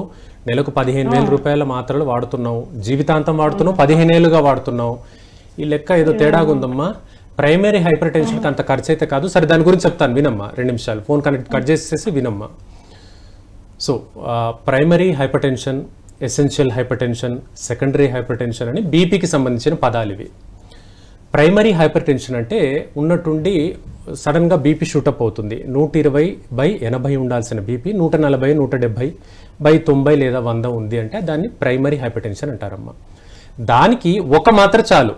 నెలకు 15,000 రూపాయల మాత్రలు వాడుతున్నావు, జీవితాంతం వాడుతున్నావు, 15 ఏళ్ళుగా వాడుతున్నావు. ఈ లెక్క ఏదో తేడాగా ఉందమ్మా. ప్రైమరీ హైపర్ టెన్షన్కి అంత ఖర్చు అయితే కాదు. సరే, దాని గురించి చెప్తాను, వినమ్మా. 2 నిమిషాలు ఫోన్ కట్ చేసేసి వినమ్మా. So primary hypertension, essential hypertension, secondary hypertension అని బీపీకి సంబంధించిన పదాలు ఇవి. ప్రైమరీ హైపర్ టెన్షన్ అంటే ఉన్నట్టుండి సడన్గా బీపీ షూటప్ అవుతుంది. 120/80 ఉండాల్సిన బీపీ 140, 170/90 లేదా 100 ఉంది అంటే దాన్ని ప్రైమరీ హైపర్ టెన్షన్ అంటారమ్మా. దానికి ఒక మాత్ర చాలు.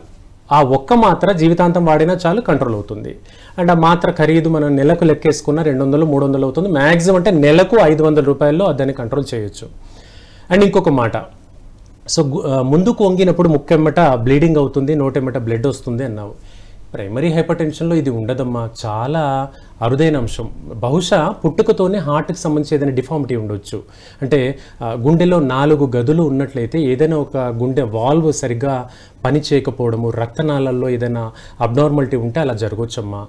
ఆ ఒక్క మాత్ర జీవితాంతం వాడినా చాలు, కంట్రోల్ అవుతుంది. అండ్ ఆ మాత్ర ఖరీదు మనం నెలకు లెక్కేసుకున్న 200, 300 అవుతుంది. మ్యాక్సిమం అంటే నెలకు 500 రూపాయల్లో దాన్ని కంట్రోల్ చేయొచ్చు. అండ్ ఇంకొక మాట, సో ముందుకు వంగినప్పుడు ముక్కెమ్మట బ్లీడింగ్ అవుతుంది, నోటెమ్మట బ్లడ్ వస్తుంది అన్నావు. ప్రైమరీ హైపర్ టెన్షన్లో ఇది ఉండదమ్మా. చాలా అరుదైన అంశం. బహుశా పుట్టుకతోనే హార్ట్కి సంబంధించి ఏదైనా డిఫార్మిటీ ఉండొచ్చు. అంటే గుండెలో 4 గదులు ఉన్నట్లయితే ఏదైనా ఒక గుండె వాల్వ్ సరిగ్గా పని చేయకపోవడము, రక్తనాళాల్లో ఏదైనా అబ్నార్మాలిటీ ఉంటే అలా జరగవచ్చమ్మా.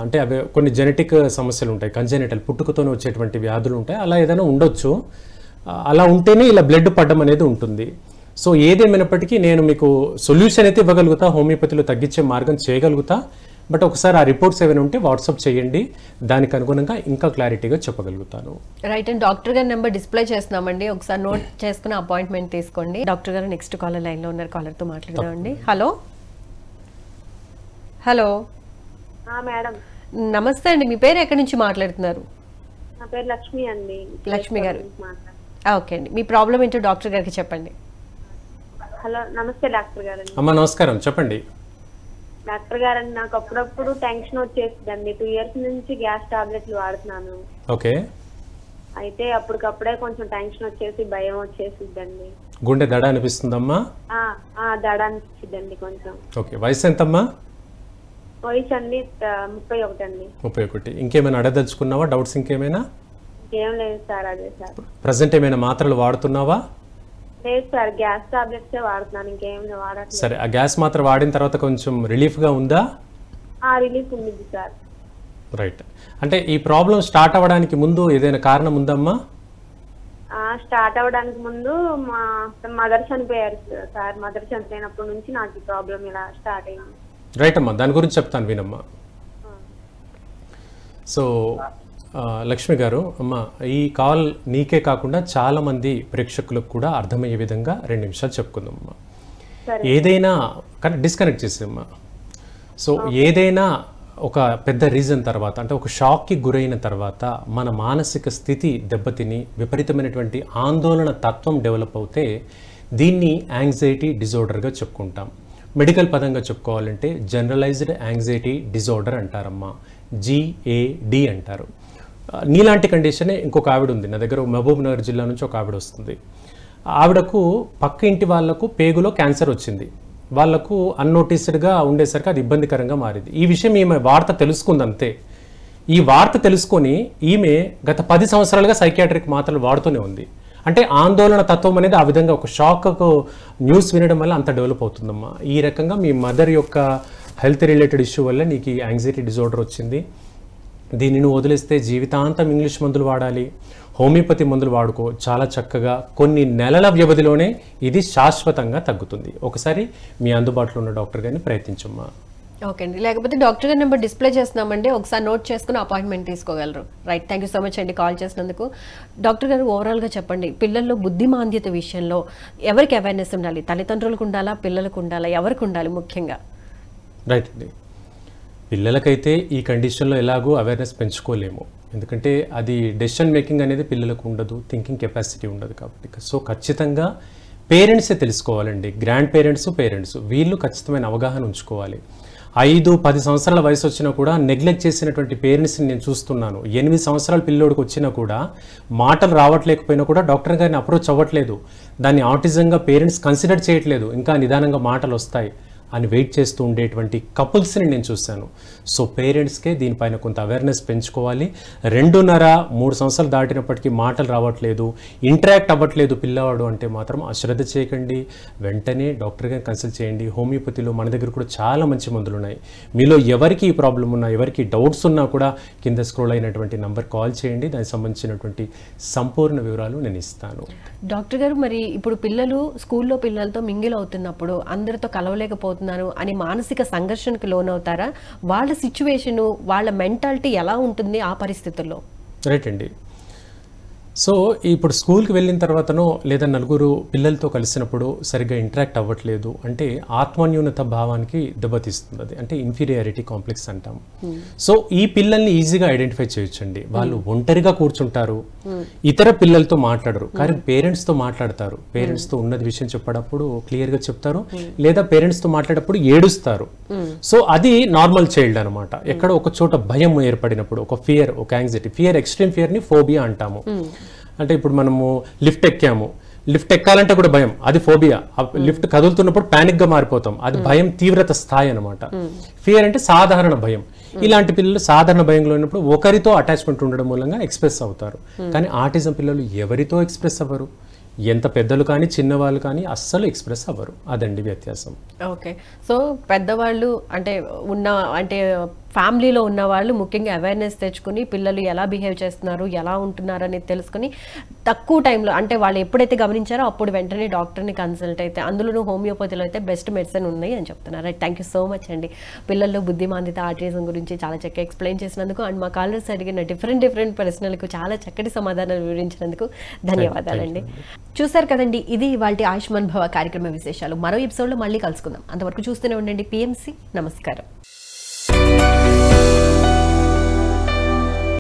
అంటే అవి కొన్ని జెనెటిక్ సమస్యలు ఉంటాయి, కంజెనిటల్, పుట్టుకతోనే వచ్చేటువంటి వ్యాధులు ఉంటాయి. అలా ఏదైనా ఉండొచ్చు. అలా ఉంటేనే ఇలా బ్లడ్ పడడం అనేది ఉంటుంది. సో ఏదేమైనప్పటికీ నేను మీకు సొల్యూషన్ అయితే ఇవ్వగలుగుతా, హోమియోపతిలో తగ్గించే మార్గం చేయగలుగుతా. బట్ ఒకసారి ఆ రిపోర్ట్స్ ఏమైనా ఉంటే వాట్సాప్ చేయండి, దానికి అనుగుణంగా ఇంకా క్లారిటీగా చెప్పగలుగుతాను.
రైట్ అండ్ డాక్టర్ గారి నెంబర్ డిస్ప్లే చేస్తున్నామండి, ఒకసారి నోట్ చేసుకుని అపాయింట్మెంట్ తీసుకోండి. డాక్టర్ గారు నెక్స్ట్ కాలర్ లైన్లో ఉన్నారు, కాలర్తో మాట్లాడదామండి. హలో హలో
మేడం
నమస్తే అండి, మీ పేరు ఎక్కడి నుంచి మాట్లాడుతున్నారు?
నా పేరు లక్ష్మి అండి.
లక్ష్మి గారు, ఓకే అండి. మీ ప్రాబ్లం ఏంటో డాక్టర్ గారికి చెప్పండి.
హలో, నమస్తే డాక్టర్ గారు.
అమ్మా నమస్కారం, చెప్పండి.
డాక్టర్ గారండి, నాకు అప్పుడప్పుడు టెన్షన్ వచ్చేస్తుందండి. 2 years నుంచి గ్యాస్ టాబ్లెట్లు వాడుతున్నాను.
ఓకే.
అయితే అప్పటికప్పుడే కొంచెం టెన్షన్ వచ్చేసి భయం వచ్చేసిద్దండి.
గుండె దడ అనిపిస్తుందమ్మా?
దడ అనిపిస్తుందండి కొంచెం.
ఓకే. వయసు ఎంతమ్మా?
వయసు అండి 31 అండి.
31. ఇంకేమైనా అడగదలుచుకున్నావా? డౌట్స్ ఇంకేమైనా?
ఏం లేదు సార్, అదే సార్.
ప్రజెంట్ ఏమైనా మాత్రలు వాడుతున్నావా?
లేదు సార్, గ్యాస్ టాబ్లెట్సే వాడుతున్నాను, ఇంకేం వాడట్లేదు.
సరే, ఆ గ్యాస్ మాత్ర వాడిన తర్వాత కొంచెం రిలీఫ్గా ఉందా?
రిలీఫ్ ఉంది సార్.
రైట్. అంటే ఈ ప్రాబ్లం స్టార్ట్ అవ్వడానికి ముందు ఏదైనా కారణం ఉందమ్మా?
స్టార్ట్ అవ్వడానికి ముందు మా మదర్ చనిపోయారు సార్. మదర్ చనిపోయినప్పటి నుంచి నాకు ఈ ప్రాబ్లం ఇలా స్టార్ట్ అయింది.
రైట్ అమ్మా, దాని గురించి చెప్తాను వినమ్మా. సో లక్ష్మి గారు, అమ్మ ఈ కాల్ నీకే కాకుండా చాలామంది ప్రేక్షకులకు కూడా అర్థమయ్యే విధంగా 2 నిమిషాలు చెప్పుకుందామమ్మా. ఏదైనా డిస్కనెక్ట్ చేసేమ్మా. సో ఏదైనా ఒక పెద్ద రీజన్ తర్వాత, అంటే ఒక షాక్కి గురైన తర్వాత మన మానసిక స్థితి దెబ్బతిని విపరీతమైనటువంటి ఆందోళన తత్వం డెవలప్ అవుతే దీన్ని యాంగ్జైటీ డిజార్డర్గా చెప్పుకుంటాం. మెడికల్ పదంగా చెప్పుకోవాలంటే జనరలైజ్డ్ యాంగ్జైటీ డిజార్డర్ అంటారమ్మా, GAD అంటారు. నీలాంటి కండిషనే ఇంకొక ఆవిడ ఉంది నా దగ్గర, మహబూబ్ నగర్ జిల్లా నుంచి ఒక ఆవిడ వస్తుంది. ఆవిడకు పక్క ఇంటి వాళ్లకు పేగులో క్యాన్సర్ వచ్చింది. వాళ్లకు అన్నోటీస్డ్గా ఉండేసరికి అది ఇబ్బందికరంగా మారింది. ఈ విషయం ఈమె వార్త తెలుసుకుంది అంతే. ఈ వార్త తెలుసుకొని ఈమె గత 10 సంవత్సరాలుగా సైకియాట్రిక్ మాత్రలు వాడుతూనే ఉంది. అంటే ఆందోళన తత్వం అనేది ఆ విధంగా ఒక షాక్కు న్యూస్ వినడం వల్ల అంత డెవలప్ అవుతుందమ్మా. ఈ రకంగా మీ మదర్ యొక్క హెల్త్ రిలేటెడ్ ఇష్యూ వల్ల నీకు ఈ యాంగ్జైటీ డిజార్డర్ వచ్చింది. దీనిని నువ్వు వదిలేస్తే జీవితాంతం ఇంగ్లీష్ మందులు వాడాలి, హోమియోపతి మందులు వాడుకో. చాలా చక్కగా కొన్ని నెలల వ్యవధిలోనే ఇది శాశ్వతంగా తగ్గుతుంది. ఒకసారి మీ అందుబాటులో ఉన్న డాక్టర్ గారిని ప్రయత్నించమ్మా.
ఓకే అండి, లేకపోతే డాక్టర్ గారి నెంబర్ డిస్ప్లే చేస్తున్నామండి, ఒకసారి నోట్ చేసుకుని అపాయింట్మెంట్ తీసుకోగలరు. Right, thank you so much అండి కాల్ చేసినందుకు. డాక్టర్ గారు, ఓవరాల్గా చెప్పండి, పిల్లల్లో బుద్ధిమాంద్యత విషయంలో ఎవరికి అవేర్నెస్ ఉండాలి? తల్లిదండ్రులకు ఉండాలా, పిల్లలకు ఉండాలా, ఎవరికి ఉండాలి ముఖ్యంగా?
రైట్ అండి, పిల్లలకైతే ఈ కండిషన్లో ఎలాగో అవేర్నెస్ పెంచుకోలేము. ఎందుకంటే అది డెసిషన్ మేకింగ్ అనేది పిల్లలకు ఉండదు, థింకింగ్ కెపాసిటీ ఉండదు కాబట్టి. సో ఖచ్చితంగా పేరెంట్సే తెలుసుకోవాలండి. గ్రాండ్ పేరెంట్స్ వీళ్ళు ఖచ్చితమైన అవగాహన ఉంచుకోవాలి. 5-10 సంవత్సరాల వయసు వచ్చినా కూడా నెగ్లెక్ట్ చేసినటువంటి పేరెంట్స్ని నేను చూస్తున్నాను. 8 సంవత్సరాల పిల్లోడికి వచ్చినా కూడా మాటలు రావట్లేకపోయినా కూడా డాక్టర్ గారిని అప్రోచ్ అవ్వట్లేదు. దాన్ని ఆటిజంగా పేరెంట్స్ కన్సిడర్ చేయట్లేదు. ఇంకా నిదానంగా మాటలు వస్తాయి, అని వెయిట్ చేస్తూ ఉండేటువంటి కపుల్స్ని నేను చూశాను. సో పేరెంట్స్కే దీనిపైన కొంత అవేర్నెస్ పెంచుకోవాలి. 2.5-3 సంవత్సరాలు దాటినప్పటికీ మాటలు రావట్లేదు, ఇంటరాక్ట్ అవ్వట్లేదు పిల్లవాడు అంటే మాత్రం అశ్రద్ధ చేయకండి, వెంటనే డాక్టర్ గారిని కన్సల్ట్ చేయండి. హోమియోపతిలో మన దగ్గర కూడా చాలా మంచి మందులు ఉన్నాయి. మీలో ఎవరికి ఈ ప్రాబ్లం ఉన్నా, ఎవరికి డౌట్స్ ఉన్నా కూడా కింద స్క్రోల్ అయినటువంటి నంబర్ కాల్ చేయండి, దానికి సంబంధించినటువంటి సంపూర్ణ వివరాలు నేను ఇస్తాను.
డాక్టర్ గారు, మరి ఇప్పుడు పిల్లలు స్కూల్లో పిల్లలతో మింగిల్ అవుతున్నప్పుడు అందరితో కలవలేకపోతున్నారు అని మానసిక సంఘర్షణకు లోనవుతారా? వాళ్ళ సిచ్యువేషను, వాళ్ళ మెంటాలిటీ ఎలా ఉంటుంది ఆ పరిస్థితుల్లో?
రైట్ అండి. సో ఇప్పుడు స్కూల్కి వెళ్ళిన తర్వాతనో లేదా నలుగురు పిల్లలతో కలిసినప్పుడు సరిగ్గా ఇంటరాక్ట్ అవ్వట్లేదు అంటే ఆత్మన్యూనత భావానికి దెబ్బతీస్తుంది. అది అంటే ఇన్ఫీరియారిటీ కాంప్లెక్స్ అంటాం. సో ఈ పిల్లల్ని ఈజీగా ఐడెంటిఫై చేయొచ్చండి. వాళ్ళు ఒంటరిగా కూర్చుంటారు, ఇతర పిల్లలతో మాట్లాడరు, కానీ పేరెంట్స్తో మాట్లాడతారు. పేరెంట్స్తో ఉన్నది విషయం చెప్పేటప్పుడు క్లియర్గా చెప్తారు, లేదా పేరెంట్స్తో మాట్లాడేటప్పుడు ఏడుస్తారు. సో అది నార్మల్ చైల్డ్ అనమాట. ఎక్కడ ఒక చోట భయం ఏర్పడినప్పుడు, ఒక ఫియర్, ఒక యాంగ్జైటీ, ఫియర్, ఎక్స్ట్రీమ్ ఫియర్ని ఫోబియా అంటాము. అంటే ఇప్పుడు మనము లిఫ్ట్ ఎక్కాము, లిఫ్ట్ ఎక్కాలంటే కూడా భయం, అది ఫోబియా. లిఫ్ట్ కదులుతున్నప్పుడు ప్యానిక్ గా మారిపోతాం, అది భయం తీవ్రత స్థాయి అనమాట. ఫియర్ అంటే సాధారణ భయం. ఇలాంటి పిల్లలు సాధారణ భయంలో ఉన్నప్పుడు ఒకరితో అటాచ్మెంట్ ఉండడం మూలంగా ఎక్స్ప్రెస్ అవుతారు. కానీ ఆటిజం పిల్లలు ఎవరితో ఎక్స్ప్రెస్ అవ్వరు. ఎంత పెద్దలు కానీ చిన్నవాళ్ళు కానీ అస్సలు ఎక్స్ప్రెస్ అవ్వరు. అదండి వ్యత్యాసం.
ఓకే. సో పెద్దవాళ్ళు అంటే ఫ్యామిలీలో ఉన్న వాళ్ళు ముఖ్యంగా అవేర్నెస్ తెచ్చుకుని పిల్లలు ఎలా బిహేవ్ చేస్తున్నారు, ఎలా ఉంటున్నారు అనేది తెలుసుకుని తక్కువ టైంలో, అంటే వాళ్ళు ఎప్పుడైతే గమనించారో అప్పుడు వెంటనే డాక్టర్ని కన్సల్ట్ అయితే, అందులోనూ హోమియోపతిలో అయితే బెస్ట్ మెడిసిన్ ఉన్నాయి అని చెప్తున్నారు. Right, thank you so much అండి. పిల్లల్లో బుద్ధిమాంద్యత, ఆటిజం గురించి చాలా చక్కగా ఎక్స్ప్లెయిన్ చేసినందుకు అండ్ మా కాలర్స్ అడిగిన డిఫరెంట్ ప్రశ్నలకు చాలా చక్కటి సమాధానాలు వివరించినందుకు ధన్యవాదాలండి. చూసారు కదండి, ఇది ఇవాల్టి ఆయుష్మాన్ భవ కార్యక్రమ విశేషాలు. మరో ఎపిసోడ్లో మళ్ళీ కలుసుకుందాం. అంతవరకు చూస్తూనే ఉండండి PMC. నమస్కారం.